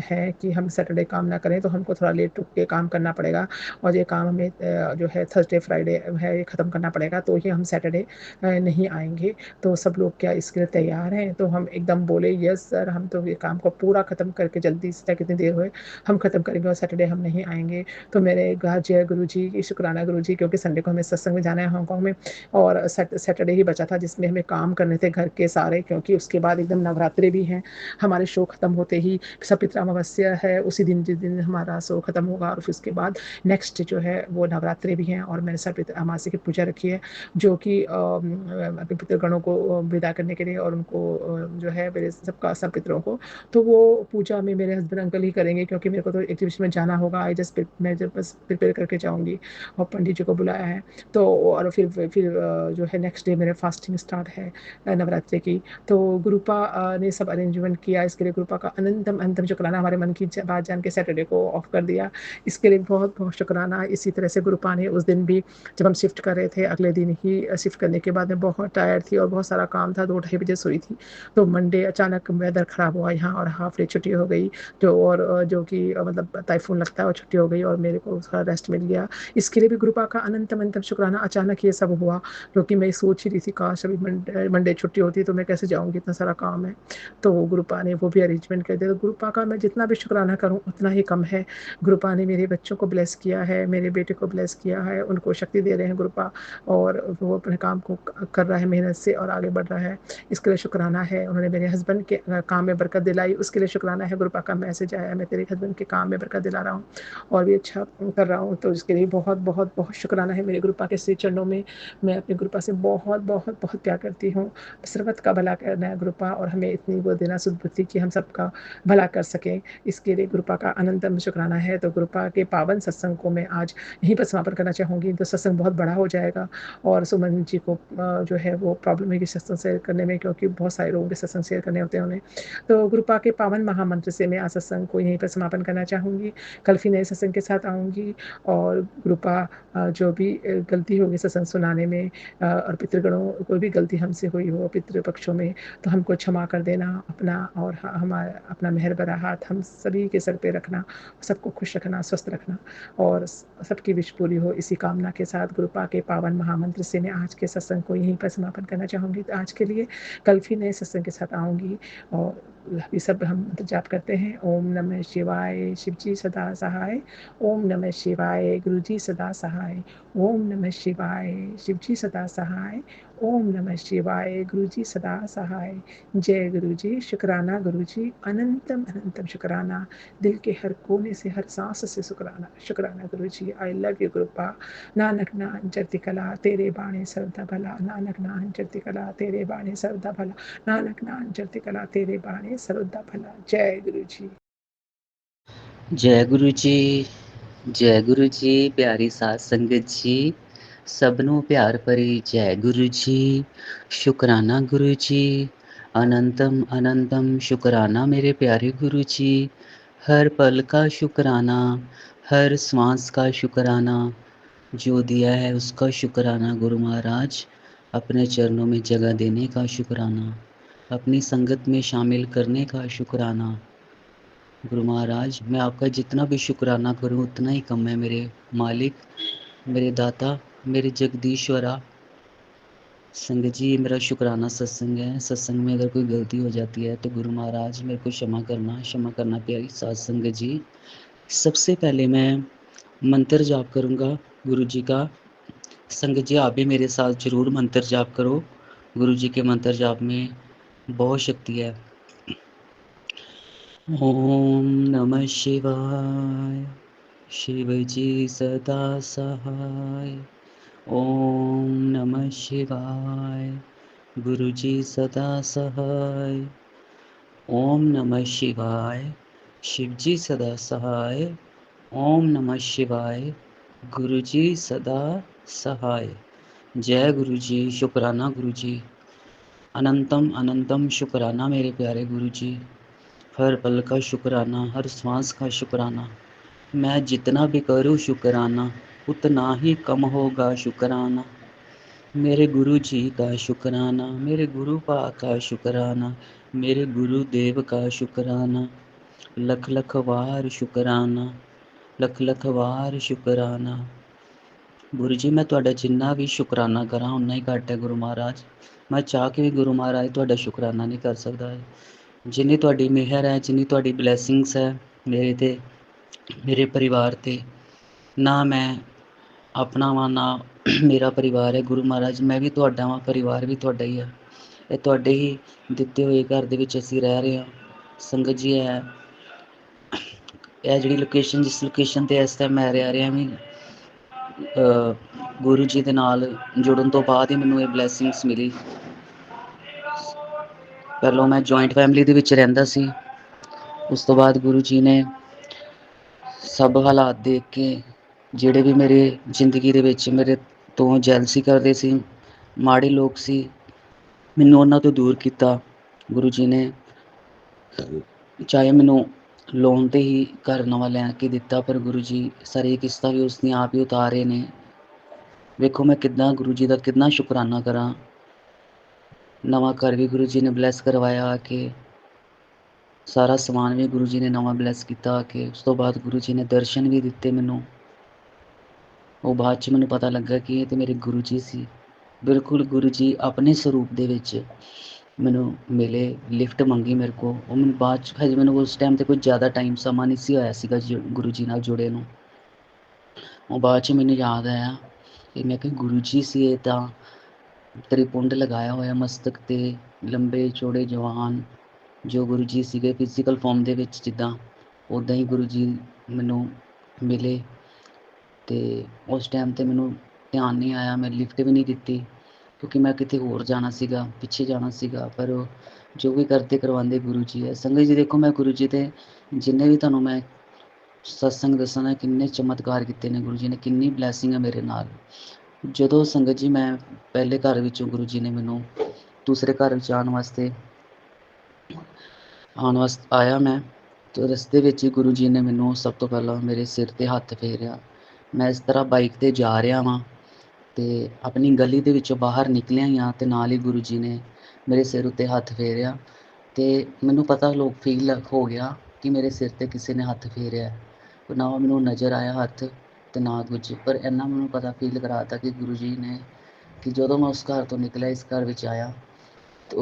हैं कि हम सैटरडे काम ना करें तो हमको थोड़ा लेट उठ के काम करना पड़ेगा, और ये काम हमें जो है थर्सडे फ्राइडे है ये ख़त्म करना पड़ेगा, तो ये हम सैटरडे नहीं आएंगे। तो सब लोग क्या इसके लिए तैयार हैं? तो हम एकदम बोले यस सर, हम तो ये काम को पूरा ख़त्म करके जल्दी से, कितनी देर हुए हम ख़त्म करेंगे, और सैटरडे हम नहीं आएंगे। तो मैंने कहा जय जय गुरु जी, शुक्राना गुरु जी, क्योंकि संडे को हमें सत्संग में जाना है हांगकांग में, और सैटरडे ही बचा था जिसमें हमें काम करने थे घर के सारे, क्योंकि उसके बाद एकदम नवरात्रि भी हैं। हमारे शो खत्म होते ही सपित्रा अमावस्या है, उसी दिन जिस दिन हमारा शो खत्म होगा, और फिर उसके बाद नेक्स्ट जो है वो नवरात्रि भी हैं। और मैंने सपित्रा अमावस्या की पूजा रखी है, जो कि अपने पितृगणों को विदा करने के लिए, और उनको जो है मेरे सबका सब पितरों को, तो वो पूजा में मेरे हस्बैंड अंकल ही करेंगे, क्योंकि मेरे को तो एग्जीबिशन में जाना होगा। मैं जब बस प्रिपेयर करके जाऊँगी, और पंडित जी को बुलाया है। तो और फिर जो है नेक्स्ट डे मेरे फास्टिंग स्टार्ट है नवरात्रि की। तो गुरुपा ने सब अरेंजमेंट किया, इसके लिए गुरुपा का अनंतम अनंतम शुक्राना। हमारे मन की बात जान के सैटरडे को ऑफ कर दिया, इसके लिए बहुत बहुत शुक्राना। इसी तरह से गुरुपा ने उस दिन भी, जब हम शिफ्ट कर रहे थे, अगले दिन ही शिफ्ट करने के बाद मैं बहुत टायर्ड थी और बहुत सारा काम था, 2 ढाई बजे सोई थी। तो मंडे अचानक वेदर ख़राब हुआ यहाँ, और हाफ डे छुट्टी हो गई, जो कि मतलब टाइफून लगता है, और छुट्टी हो गई, और मेरे को उसका रेस्ट मिल गया। इसके लिए भी गुरुपा का अनंतम अनंतम शुक्राना। अचानक ये सब हुआ, क्योंकि मैं सोच ही रही थी काश अभी मंडे छुट्टी होती तो मैं कैसे जाऊँगी, इतना सारा काम है। तो गुरुपा ने वो भी अरेंजमेंट कर दिया। तो गुरुपा का मैं जितना भी शुक्राना करूँ उतना ही कम है। गुरुपा ने मेरे बच्चों को ब्लेस किया है, मेरे बेटे को ब्लेस किया है, उनको शक्ति दे रहे हैं गुरुपा, और वो अपने काम को कर रहा है मेहनत से और आगे बढ़ रहा है, इसके लिए शुक्राना है। उन्होंने मेरे हस्बैंड के काम में बरकत दिलाई, उसके लिए शुक्राना है। गुरुपा का मैसेज आया, मैं तेरे हस्बैंड के काम में बरकत दिला रहा हूँ और भी अच्छा कर रहा हूँ, तो इसके लिए बहुत बहुत बहुत शुक्राना है मेरे गुरुपा के श्री चरणों में। मैं अपने गुरुपा से बहुत बहुत बहुत प्यार करती हूँ। सर्वत का भला करना है गुरुपा, और हमें इतनी वो देना सुदबुद्धि कि हम सबका भला कर सकें, इसके लिए गुरुपा का अनंतम शुक्राना है। तो गुरुपा के पावन सत्संग को मैं आज यहीं पर समापन करना चाहूँगी। तो सत्संग बहुत बड़ा हो जाएगा, और सुमन जी को जो है वो प्रॉब्लम है कि सत्संग शेयर करने में, क्योंकि बहुत सारे लोगों के सत्संग शेयर करने होते हैं उन्हें। तो गुरुपा के पावन महामंत्र से मैं आज सत्संग को यहीं पर समापन करना चाहूँगी। कल फिर नए सत्संग के साथ आऊँगी, और गुरुपा जो भी गलती होगी सत्संग सुनाने में, और पितृगणों कोई भी गलती हमसे हुई हो पितृपक्षों में, तो हमको क्षमा कर देना अपना, और हमारा अपना मेहर भरा हाथ हम सभी के सर पे रखना, सबको खुश रखना, स्वस्थ रखना, और सबकी विश पूरी हो, इसी कामना के साथ गुरुपा के पावन महामंत्र से मैं आज के सत्संग को यहीं पर समापन करना चाहूँगी। तो आज के लिए कल फिर नए सत्संग के साथ आऊँगी, और ये सब हम मंत्र जाप करते हैं। ओम नमः शिवाय, शिवजी सदा सहाय। ओम नमः शिवाय, गुरुजी सदा सहाय। ओम नमः शिवाय, शिवजी सदा सहाय। ओम नमः शिवाय, गुरुजी सदा सहाय। जय गुरुजी, शुक्राना गुरुजी, अनंतम अनंतम शुक्राना, दिल के हर कोने से, हर सांस से शुक्राना, शुक्राना गुरुजी। I love you गुरुपा। नानक नाम चढ़ती कला तेरे बाणे सर्वदा भला, नानक नाम चढ़ती कला तेरे बाणे सर्वदा भला, नानक नाम चढ़ती कला तेरे बाणे सर्वदा भला। जय गुरु जी। जय गुरु जी, जय गुरु जी, प्यारी साध संगत जी, सबनों प्यार भरी जय गुरु जी, शुकराना गुरु जी, अनंतम अनंतम शुकराना मेरे प्यारे गुरु जी, हर पल का शुकराना, हर श्वास का शुकराना, जो दिया है उसका शुकराना गुरु महाराज, अपने चरणों में जगह देने का शुकराना, अपनी संगत में शामिल करने का शुकराना। गुरु महाराज, मैं आपका जितना भी शुक्राना करूं उतना ही कम है मेरे मालिक, मेरे दाता, मेरे जगदीश्वरा। संगत जी, मेरा शुक्राना सत्संग है। सत्संग में अगर कोई गलती हो जाती है तो गुरु महाराज मेरे को क्षमा करना प्यारी साध संगत जी। सबसे पहले मैं मंत्र जाप करूंगा गुरु जी का। संगत जी, आप भी मेरे साथ जरूर मंत्र जाप करो। गुरु जी के मंत्र जाप में बहुत शक्ति है। ओम नमः शिवाय, शिवजी सदा सहाय। ओम नमः शिवाय, गुरुजी सदा सहाय। ओम नमः शिवाय, शिवजी सदा सहाय। ओम नमः शिवाय, गुरुजी सदा सहाय। जय गुरु जी, शुक्राना गुरु जी, अनंतम अनंतम शुक्राना मेरे प्यारे गुरु जी, हर पल का शुक्राना, हर श्वास का शुक्राना। मैं जितना भी करूँ शुक्राना उतना ही कम होगा शुक्राना। मेरे गुरु जी का शुक्राना, मेरे गुरु पा का शुक्राना, मेरे गुरुदेव का शुक्राना, लख लख वार शुक्राना, लख लख वार शुक्राना। गुरु जी, मैं तुहाडा जिन्ना भी शुक्राना करा उन्ना ही घट है गुरु महाराज। मैं चाह के भी गुरु महाराज तुहाडा शुक्राना नहीं कर सकता है। जिन्नी तुहाडी मेहर है, जिन्नी तुहाडी ब्लैसिंग्स है मेरे ते, मेरे परिवार ते, ਨਾ ਮੈਂ ਆਪਣਾ ਵਾਂ ਨਾ ਮੇਰਾ ਪਰਿਵਾਰ ਹੈ। ਗੁਰੂ ਮਹਾਰਾਜ ਮੈਂ ਵੀ ਤੁਹਾਡਾ ਵਾਂ, ਪਰਿਵਾਰ ਵੀ ਤੁਹਾਡਾ ਹੀ ਹੈ। ਇਹ ਤੁਹਾਡੇ ਹੀ ਦਿੱਤੇ ਹੋਏ ਘਰ ਦੇ ਵਿੱਚ ਅਸੀਂ ਰਹਿ ਰਹੇ ਹਾਂ। ਸੰਗਤ ਜੀ ਇਹ ਜਿਹੜੀ ਲੋਕੇਸ਼ਨ, ਜਿਸ ਲੋਕੇਸ਼ਨ 'ਤੇ ਇਸ ਟਾਈਮ ਮੈਂ ਰਹਿ ਰਿਹਾ ਵੀ, ਗੁਰੂ ਜੀ ਦੇ ਨਾਲ ਜੁੜਨ ਤੋਂ ਬਾਅਦ ਹੀ ਮੈਨੂੰ ਇਹ ਬਲੈਸਿੰਗਸ ਮਿਲੀ। ਪਹਿਲਾਂ ਮੈਂ ਜੁਆਇੰਟ ਫੈਮਿਲੀ ਦੇ ਵਿੱਚ ਰਹਿੰਦਾ ਸੀ। ਉਸ ਤੋਂ ਬਾਅਦ ਗੁਰੂ ਜੀ ਨੇ ਸਭ ਹਾਲਾਤ ਦੇਖ ਕੇ, ਜਿਹੜੇ ਵੀ ਮੇਰੇ ਜ਼ਿੰਦਗੀ ਦੇ ਵਿੱਚ ਮੇਰੇ ਤੋਂ ਜੈਲਸੀ ਕਰਦੇ ਸੀ, ਮਾੜੇ ਲੋਕ ਸੀ, ਮੈਨੂੰ ਉਹਨਾਂ ਤੋਂ ਦੂਰ ਕੀਤਾ। ਗੁਰੂ ਜੀ ਨੇ ਚਾਹੇ ਮੈਨੂੰ ਲੋਨ 'ਤੇ ਹੀ ਘਰ ਨਵਾਂ ਲੈ ਕੇ ਦਿੱਤਾ, ਪਰ ਗੁਰੂ ਜੀ ਸਾਰੀ ਕਿਸ਼ਤਾਂ ਵੀ ਉਸ ਦੀਆਂ ਆਪ ਹੀ ਉਤਾਰੇ ਨੇ। ਵੇਖੋ ਮੈਂ ਕਿੱਦਾਂ ਗੁਰੂ ਜੀ ਦਾ ਕਿੰਨਾ ਸ਼ੁਕਰਾਨਾ ਕਰਾਂ। ਨਵਾਂ ਘਰ ਵੀ ਗੁਰੂ ਜੀ ਨੇ ਬਲੈਸ ਕਰਵਾਇਆ ਆ ਕੇ, ਸਾਰਾ ਸਮਾਨ ਵੀ ਗੁਰੂ ਜੀ ਨੇ ਨਵਾਂ ਬਲੈਸ ਕੀਤਾ ਆ ਕੇ। ਉਸ ਤੋਂ ਬਾਅਦ ਗੁਰੂ ਜੀ ਨੇ ਦਰਸ਼ਨ ਵੀ ਦਿੱਤੇ ਮੈਨੂੰ। ਉਹ ਬਾਅਦ 'ਚ ਮੈਨੂੰ ਪਤਾ ਲੱਗਾ ਕਿ ਇਹ ਤਾਂ ਮੇਰੇ ਗੁਰੂ ਜੀ ਸੀ। ਬਿਲਕੁਲ ਗੁਰੂ ਜੀ ਆਪਣੇ ਸਰੂਪ ਦੇ ਵਿੱਚ ਮੈਨੂੰ ਮਿਲੇ, ਲਿਫਟ ਮੰਗੀ ਮੇਰੇ ਕੋਲ। ਉਹ ਮੈਨੂੰ ਬਾਅਦ 'ਚ, ਹਜੇ ਮੈਨੂੰ ਉਸ ਟਾਈਮ 'ਤੇ ਕੁਝ ਜ਼ਿਆਦਾ ਟਾਈਮ ਸਮਾਂ ਨਹੀਂ ਸੀ ਹੋਇਆ ਸੀਗਾ ਗੁਰੂ ਜੀ ਨਾਲ ਜੁੜੇ ਨੂੰ। ਉਹ ਬਾਅਦ 'ਚ ਮੈਨੂੰ ਯਾਦ ਆਇਆ ਕਿ ਮੈਂ ਕਿਹਾ ਗੁਰੂ ਜੀ ਸੀ ਇਹ ਤਾਂ। ਤ੍ਰਿਪੁੰਡ ਲਗਾਇਆ ਹੋਇਆ ਮਸਤਕ 'ਤੇ, ਲੰਬੇ ਚੌੜੇ ਜਵਾਨ, ਜੋ ਗੁਰੂ ਜੀ ਸੀਗੇ ਫਿਜ਼ੀਕਲ ਫੋਰਮ ਦੇ ਵਿੱਚ, ਜਿੱਦਾਂ ਉੱਦਾਂ ਹੀ ਗੁਰੂ ਜੀ ਮੈਨੂੰ ਮਿਲੇ। ਅਤੇ ਉਸ ਟਾਈਮ 'ਤੇ ਮੈਨੂੰ ਧਿਆਨ ਨਹੀਂ ਆਇਆ, ਮੈਂ ਲਿਫਟ ਵੀ ਨਹੀਂ ਦਿੱਤੀ ਕਿਉਂਕਿ ਮੈਂ ਕਿਤੇ ਹੋਰ ਜਾਣਾ ਸੀਗਾ, ਪਿੱਛੇ ਜਾਣਾ ਸੀਗਾ। ਪਰ ਜੋ ਵੀ ਕਰਦੇ ਕਰਵਾਉਂਦੇ ਗੁਰੂ ਜੀ ਹੈ। ਸੰਗਤ ਜੀ ਦੇਖੋ, ਮੈਂ ਗੁਰੂ ਜੀ ਦੇ ਜਿੰਨੇ ਵੀ ਤੁਹਾਨੂੰ ਮੈਂ ਸਤਸੰਗ ਦੱਸਣਾ, ਕਿੰਨੇ ਚਮਤਕਾਰ ਕੀਤੇ ਨੇ ਗੁਰੂ ਜੀ ਨੇ, ਕਿੰਨੀ ਬਲੈਸਿੰਗ ਹੈ ਮੇਰੇ ਨਾਲ। ਜਦੋਂ ਸੰਗਤ ਜੀ ਮੈਂ ਪਹਿਲੇ ਘਰ ਵਿੱਚੋਂ ਗੁਰੂ ਜੀ ਨੇ ਮੈਨੂੰ ਦੂਸਰੇ ਘਰ ਵਿੱਚ ਆਉਣ ਵਾਸਤੇ ਆਇਆ ਮੈਂ, ਅਤੇ ਰਸਤੇ ਵਿੱਚ ਹੀ ਗੁਰੂ ਜੀ ਨੇ ਮੈਨੂੰ ਸਭ ਤੋਂ ਪਹਿਲਾਂ ਮੇਰੇ ਸਿਰ 'ਤੇ ਹੱਥ ਫੇਰਿਆ। ਮੈਂ ਇਸ ਤਰ੍ਹਾਂ ਬਾਈਕ 'ਤੇ ਜਾ ਰਿਹਾ ਵਾਂ ਅਤੇ ਆਪਣੀ ਗਲੀ ਦੇ ਵਿੱਚੋਂ ਬਾਹਰ ਨਿਕਲਿਆ ਹੀ ਹਾਂ, ਅਤੇ ਨਾਲ ਹੀ ਗੁਰੂ ਜੀ ਨੇ ਮੇਰੇ ਸਿਰ ਉੱਤੇ ਹੱਥ ਫੇਰਿਆ। ਅਤੇ ਮੈਨੂੰ ਪਤਾ ਫੀਲ ਹੋ ਗਿਆ ਕਿ ਮੇਰੇ ਸਿਰ 'ਤੇ ਕਿਸੇ ਨੇ ਹੱਥ ਫੇਰਿਆ। ਨਾ ਮੈਨੂੰ ਨਜ਼ਰ ਆਇਆ ਹੱਥ ਅਤੇ ਨਾ ਕੁਝ, ਪਰ ਇੰਨਾ ਮੈਨੂੰ ਪਤਾ ਫੀਲ ਕਰਾ ਤਾ ਕਿ ਗੁਰੂ ਜੀ ਨੇ, ਕਿ ਜਦੋਂ ਮੈਂ ਉਸ ਘਰ ਤੋਂ ਨਿਕਲਿਆ ਇਸ ਘਰ ਵਿੱਚ ਆਇਆ, ਅਤੇ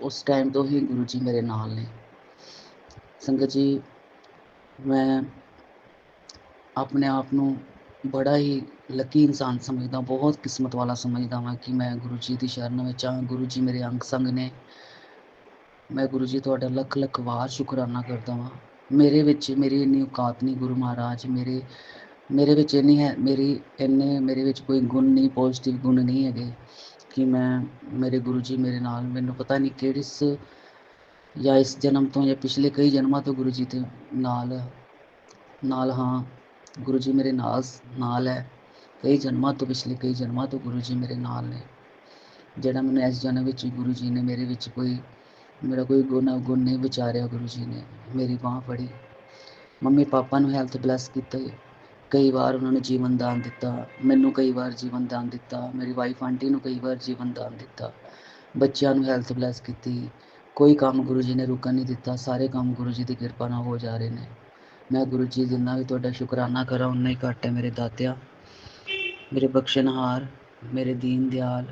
ਉਸ ਟਾਈਮ ਤੋਂ ਹੀ ਗੁਰੂ ਜੀ ਮੇਰੇ ਨਾਲ ਨੇ। ਸੰਗਤ ਜੀ, ਮੈਂ ਆਪਣੇ ਆਪ ਨੂੰ ਬੜਾ ਹੀ ਲੱਕੀ ਇਨਸਾਨ ਸਮਝਦਾ, ਬਹੁਤ ਕਿਸਮਤ ਵਾਲਾ ਸਮਝਦਾ ਵਾਂ ਕਿ ਮੈਂ ਗੁਰੂ ਜੀ ਦੀ ਸ਼ਰਨ ਵਿੱਚ ਹਾਂ। ਗੁਰੂ ਜੀ ਮੇਰੇ ਅੰਗ ਸੰਗ ਨੇ। ਮੈਂ ਗੁਰੂ ਜੀ ਤੁਹਾਡਾ ਲੱਖ ਲੱਖ ਵਾਰ ਸ਼ੁਕਰਾਨਾ ਕਰਦਾ ਵਾਂ। ਮੇਰੇ ਵਿੱਚ ਮੇਰੀ ਇੰਨੀ ਔਕਾਤ ਨਹੀਂ ਗੁਰੂ ਮਹਾਰਾਜ, ਮੇਰੇ ਵਿੱਚ ਇੰਨੀ ਹੈ, ਮੇਰੇ ਵਿੱਚ ਕੋਈ ਗੁਣ ਨਹੀਂ, ਪੋਜ਼ੀਟਿਵ ਗੁਣ ਨਹੀਂ ਹੈਗੇ ਕਿ ਮੇਰੇ ਗੁਰੂ ਜੀ ਮੇਰੇ ਨਾਲ, ਮੈਨੂੰ ਪਤਾ ਨਹੀਂ ਕਿਹੜੀ ਜਾਂ ਇਸ ਜਨਮ ਤੋਂ ਜਾਂ ਪਿਛਲੇ ਕਈ ਜਨਮਾਂ ਤੋਂ ਗੁਰੂ ਜੀ ਦੇ ਨਾਲ ਹਾਂ, ਗੁਰੂ ਜੀ ਮੇਰੇ ਨਾਲ ਹੈ। ਕਈ ਜਨਮਾਂ ਤੋਂ, ਪਿਛਲੇ ਕਈ ਜਨਮਾਂ ਤੋਂ ਗੁਰੂ ਜੀ ਮੇਰੇ ਨਾਲ ਨੇ। ਜਿਹੜਾ ਮੈਨੂੰ ਇਸ ਜਨਮ ਵਿੱਚ ਗੁਰੂ ਜੀ ਨੇ ਮੇਰੇ ਵਿੱਚ ਮੇਰਾ ਕੋਈ ਗੁਣ ਨਹੀਂ ਵਿਚਾਰਿਆ। ਗੁਰੂ ਜੀ ਨੇ ਮੇਰੀ ਬਾਂਹ ਫੜੀ, ਮੰਮੀ ਪਾਪਾ ਨੂੰ ਹੈਲਥ ਬਲੈਸ ਕੀਤਾ, ਕਈ ਵਾਰ ਉਹਨਾਂ ਨੂੰ ਜੀਵਨ ਦਾਨ ਦਿੱਤਾ, ਮੈਨੂੰ ਕਈ ਵਾਰ ਜੀਵਨ ਦਾਨ ਦਿੱਤਾ, ਮੇਰੀ ਵਾਈਫ ਆਂਟੀ ਨੂੰ ਕਈ ਵਾਰ ਜੀਵਨ ਦਾਨ ਦਿੱਤਾ, ਬੱਚਿਆਂ ਨੂੰ ਹੈਲਥ ਬਲੈਸ ਕੀਤੀ। ਕੋਈ ਕੰਮ ਗੁਰੂ ਜੀ ਨੇ ਰੁਕਣ ਨਹੀਂ ਦਿੱਤਾ, ਸਾਰੇ ਕੰਮ ਗੁਰੂ ਜੀ ਦੀ ਕਿਰਪਾ ਨਾਲ ਹੋ ਜਾ ਰਹੇ ਨੇ। ਮੈਂ ਗੁਰੂ ਜੀ ਜਿੰਨਾ ਵੀ ਤੁਹਾਡਾ ਸ਼ੁਕਰਾਨਾ ਕਰਾਂ ਉਨਾ ਹੀ ਘੱਟ ਹੈ। ਮੇਰੇ ਦਾਤਿਆ, ਮੇਰੇ ਬਖਸ਼ਣਹਾਰ, ਮੇਰੇ ਦੀਨ ਦਿਆਲ,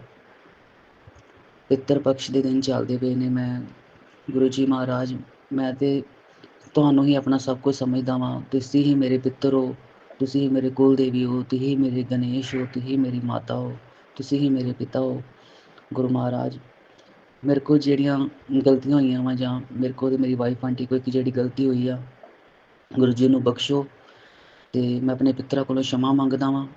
ਪਿੱਤਰ ਪਕਸ਼ ਦੇ ਦਿਨ ਚੱਲਦੇ ਪਏ ਨੇ। ਮੈਂ ਗੁਰੂ ਜੀ ਮਹਾਰਾਜ, ਮੈਂ ਤੇ ਤੁਹਾਨੂੰ ਹੀ ਆਪਣਾ ਸਭ ਕੁਝ ਸਮਝਦਾ ਵਾਂ। ਤੁਸੀਂ ਹੀ ਮੇਰੇ ਪਿੱਤਰ ਹੋ, ਤੁਸੀਂ ਹੀ ਮੇਰੇ ਕੁਲ ਦੇਵੀ ਹੋ, ਤੁਸੀਂ ਹੀ ਮੇਰੇ ਗਣੇਸ਼ ਹੋ, ਤੁਸੀਂ ਹੀ ਮੇਰੀ ਮਾਤਾ ਹੋ, ਤੁਸੀਂ ਹੀ ਮੇਰੇ ਪਿਤਾ ਹੋ। ਗੁਰੂ ਮਹਾਰਾਜ, ਮੇਰੇ ਕੋਲ ਜਿਹੜੀਆਂ ਗਲਤੀਆਂ ਹੋਈਆਂ ਵਾ, ਜਾਂ ਮੇਰੇ ਕੋਲ ਅਤੇ ਮੇਰੀ ਵਾਈਫ ਆਂਟੀ ਕੋਈ ਜਿਹੜੀ ਗਲਤੀ ਹੋਈ ਆ, ਗੁਰੂ ਜੀ ਨੂੰ ਬਖਸ਼ੋ। ਅਤੇ ਮੈਂ ਆਪਣੇ ਪਿੱਤਰਾਂ ਕੋਲੋਂ क्षमा ਮੰਗਦਾ ਵਾਂ।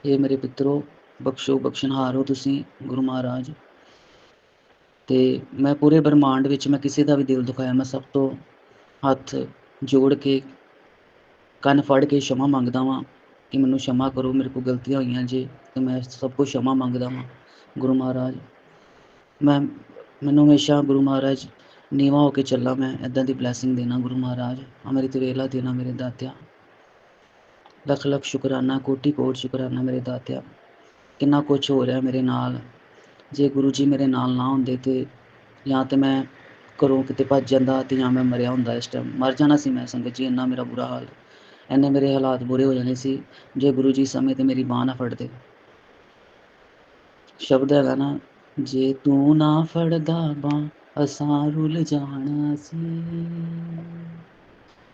ਇਹ ਮੇਰੇ ਪਿੱਤਰੋ, ਬਖਸ਼ੋ, ਬਖਸ਼ਣਹਾਰ ਹੋ ਤੁਸੀਂ ਗੁਰੂ ਮਹਾਰਾਜ। ਅਤੇ ਮੈਂ ਪੂਰੇ ਬ੍ਰਹਮਾਂਡ ਵਿੱਚ ਮੈਂ ਕਿਸੇ ਦਾ ਵੀ ਦਿਲ ਦੁਖਾਇਆ, ਮੈਂ ਸਭ ਤੋਂ ਹੱਥ ਜੋੜ ਕੇ, ਕੰਨ ਫੜ ਕੇ क्षमा ਮੰਗਦਾ ਵਾਂ ਕਿ ਮੈਨੂੰ क्षमा ਕਰੋ, ਮੇਰੇ ਕੋਲ ਗਲਤੀਆਂ ਹੋਈਆਂ ਜੇ, ਅਤੇ ਮੈਂ ਸਭ ਕੁਝ क्षमा ਮੰਗਦਾ ਵਾਂ। ਗੁਰੂ ਮਹਾਰਾਜ, ਮੈਨੂੰ ਹਮੇਸ਼ਾ ਗੁਰੂ ਮਹਾਰਾਜ ਨੀਵਾਂ ਹੋ ਕੇ ਚੱਲਾਂ, ਮੈਂ ਇੱਦਾਂ ਦੀ ਬਲੈਸਿੰਗ ਦੇਣਾ ਗੁਰੂ ਮਹਾਰਾਜ, ਅੰਮ੍ਰਿਤ ਵੇਲਾ ਦੇਣਾ ਮੇਰੇ ਦਾਤਿਆ। ਲੱਖ ਲੱਖ ਸ਼ੁਕਰਾਨਾ, ਕੋਟੀ ਕੋਟ ਸ਼ੁਕਰਾਨਾ ਮੇਰੇ ਦਾਤਿਆ। ਕਿੰਨਾ ਕੁਛ ਹੋ ਰਿਹਾ ਮੇਰੇ ਨਾਲ। ਜੇ ਗੁਰੂ ਜੀ ਮੇਰੇ ਨਾਲ ਨਾ ਹੁੰਦੇ ਤੇ ਜਾਂ ਤਾਂ ਮੈਂ ਘਰੋਂ ਕਿਤੇ ਭੱਜ ਜਾਂਦਾ, ਅਤੇ ਜਾਂ ਮੈਂ ਮਰਿਆ ਹੁੰਦਾ। ਇਸ ਟਾਈਮ ਮਰ ਜਾਣਾ ਸੀ ਮੈਂ ਸੰਗਤ ਜੀ, ਇੰਨਾ ਮੇਰਾ ਬੁਰਾ ਹਾਲ, ਇੰਨੇ ਮੇਰੇ ਹਾਲਾਤ ਬੁਰੇ ਹੋ ਜਾਣੇ ਸੀ ਜੇ ਗੁਰੂ ਜੀ ਸਮੇਂ 'ਤੇ ਮੇਰੀ ਬਾਂਹ ਨਾ ਫੜਦੇ। ਸ਼ਬਦ ਹੈਗਾ ਨਾ, ਜੇ ਤੂੰ ਨਾ ਫੜਦਾ ਬਾਂਹ ਅਸਾਂ ਰੁੱਲ ਜਾਣਾ ਸੀ,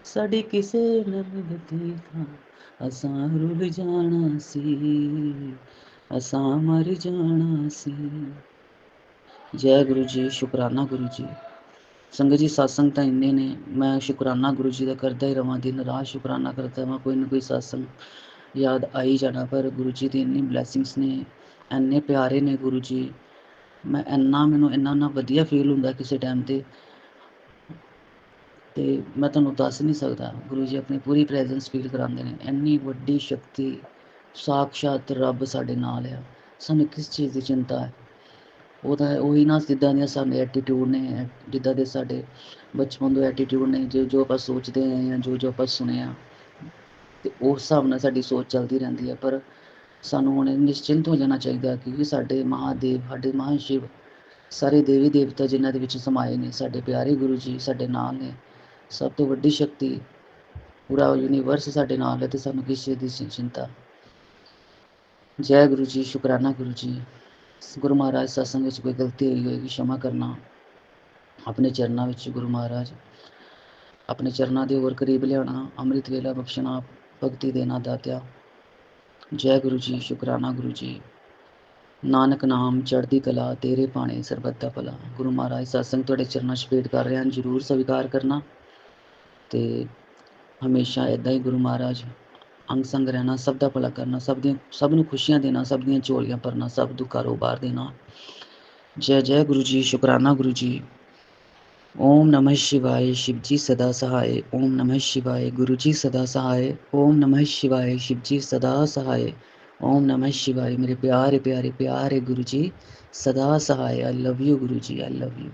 ਸਾਡੀ ਕਿਸੇ ਨਾਲ ਮਿਲਦੀ ਥਾਂ ਅਸਾਂ ਰੁੱਲ ਜਾਣਾ ਸੀ, ਅਸਾਂ ਮਰ ਜਾਣਾ ਸੀ। ਜੈ ਗੁਰੂ ਜੀ, ਸ਼ੁਕਰਾਨਾ ਗੁਰੂ ਜੀ। ਸੰਗਤ ਜੀ, ਸਤਸੰਗ ਤਾਂ ਇੰਨੇ ਨੇ, ਮੈਂ ਸ਼ੁਕਰਾਨਾ ਗੁਰੂ ਜੀ ਦਾ ਕਰਦਾ ਹੀ ਰਵਾਂ, ਦਿਨ ਰਾਤ ਸ਼ੁਕਰਾਨਾ ਕਰਦਾ ਰਵਾਂ, ਕੋਈ ਨਾ ਕੋਈ ਸਤਸੰਗ ਯਾਦ ਆਈ ਜਾਣਾ। ਪਰ ਗੁਰੂ ਜੀ ਦੀ ਇੰਨੀ ਬਲੈਸਿੰਗਸ ਨੇ, ਇੰਨੇ ਪਿਆਰੇ ਨੇ ਗੁਰੂ ਜੀ। ਮੈਨੂੰ ਇੰਨਾ ਵਧੀਆ ਫੀਲ ਹੁੰਦਾ ਕਿਸੇ ਟਾਈਮ ਤੇ ਮੈਂ ਤੁਹਾਨੂੰ ਦੱਸ ਨਹੀਂ ਸਕਦਾ। ਗੁਰੂ ਜੀ ਆਪਣੀ ਪੂਰੀ ਪ੍ਰੈਜ਼ੈਂਸ ਫੀਲ ਕਰਾਉਂਦੇ ਨੇ। ਇੰਨੀ ਵੱਡੀ ਸ਼ਕਤੀ, ਸਾਕਸ਼ਾਤ ਰੱਬ ਸਾਡੇ ਨਾਲ ਆ। ਸਾਨੂੰ ਕਿਸ ਚੀਜ਼ ਦੀ ਚਿੰਤਾ ਹੈ? ਉਹ ਤਾਂ ਉਹੀ ਨਾ, ਜਿੱਦਾਂ ਦੀਆਂ ਸਾਡੇ ਐਟੀਟਿਊਡ ਨੇ, ਜਿੱਦਾਂ ਦੇ ਸਾਡੇ ਬਚਪਨ ਤੋਂ ਐਟੀਟਿਊਡ ਨੇ, ਜੋ ਆਪਾਂ ਸੋਚਦੇ ਹਾਂ ਜਾਂ ਜੋ ਆਪਾਂ ਸੁਣਿਆ, ਤੇ ਉਸ ਹਿਸਾਬ ਨਾਲ ਸਾਡੀ ਸੋਚ ਚੱਲਦੀ ਰਹਿੰਦੀ ਹੈ। ਪਰ ਸਾਨੂੰ ਹੁਣ ਨਿਸ਼ਚਿੰਤ ਹੋ ਜਾਣਾ ਚਾਹੀਦਾ, ਕਿਉਂਕਿ ਸਾਡੇ ਮਹਾਦੇਵ, ਸਾਡੇ ਮਹਾਸ਼ਿਵ, ਸਾਰੇ ਦੇਵੀ ਦੇਵਤਾ ਜਿਨ੍ਹਾਂ ਦੇ ਵਿੱਚ ਸਮਾਏ ਨੇ, ਸਾਡੇ ਪਿਆਰੇ ਗੁਰੂ ਜੀ ਸਾਡੇ ਨਾਲ ਨੇ। ਸਭ ਤੋਂ ਵੱਡੀ ਸ਼ਕਤੀ, ਪੂਰਾ ਯੂਨੀਵਰਸ ਸਾਡੇ ਨਾਲ ਹੈ, ਤੇ ਸਾਨੂੰ ਕਿਸ ਚੀਜ਼ ਦੀ ਚਿੰਤਾ। ਜੈ ਗੁਰੂ ਜੀ, ਸ਼ੁਕਰਾਨਾ ਗੁਰੂ ਜੀ। ਗੁਰੂ ਮਹਾਰਾਜ, ਸਤਸੰਗ ਵਿੱਚ ਕੋਈ ਗਲਤੀ ਹੋਈ ਹੋਏਗੀ क्षमा ਕਰਨਾ। ਆਪਣੇ ਚਰਨਾਂ ਵਿੱਚ ਗੁਰੂ ਮਹਾਰਾਜ, ਆਪਣੇ ਚਰਨਾਂ ਦੇ ਹੋਰ ਕਰੀਬ ਲਿਆਉਣਾ, ਅੰਮ੍ਰਿਤ ਵੇਲਾ ਬਖਸ਼ਣਾ, ਭਗਤੀ ਦੇਣਾ ਦਾਤਿਆ। ਜੈ ਗੁਰੂ ਜੀ, ਸ਼ੁਕਰਾਨਾ ਗੁਰੂ ਜੀ। ਨਾਨਕ ਨਾਮ ਚੜ੍ਹਦੀ ਕਲਾ, ਤੇਰੇ ਭਾਣੇ ਸਰਬੱਤ ਦਾ ਭਲਾ। ਗੁਰੂ ਮਹਾਰਾਜ, ਸਤਸੰਗ ਤੁਹਾਡੇ ਚਰਨਾਂ 'ਚ ਭੇਟ ਕਰ ਰਹੇ ਹਨ, ਜ਼ਰੂਰ ਸਵੀਕਾਰ ਕਰਨਾ। ਤੇ ਹਮੇਸ਼ਾ ਇੱਦਾਂ ਹੀ ਗੁਰੂ ਮਹਾਰਾਜ ਅੰਗ ਸੰਗ ਰਹਿਣਾ, ਸਭ ਦਾ ਭਲਾ ਕਰਨਾ, ਸਭ ਨੂੰ ਖੁਸ਼ੀਆਂ ਦੇਣਾ, ਸਭ ਦੀਆਂ ਝੋਲੀਆਂ ਭਰਨਾ, ਸਭ ਦੁੱਖ ਕਾਰੋਬਾਰ ਦੇਣਾ। ਜੈ ਜੈ ਗੁਰੂ ਜੀ, ਸ਼ੁਕਰਾਨਾ ਗੁਰੂ ਜੀ। ਓਮ ਨਮः शिवाय, शिव जी सदा सहाय। ओम नमः शिवाय, गुरु जी सदा सहाय। ओम नमः शिवाय, शिव जी सदा सहाय। ओम नमः शिवाय, मेरे प्यारे प्यारे प्यारे गुरु जी सदा सहाय। I love you Guru ji, I love you.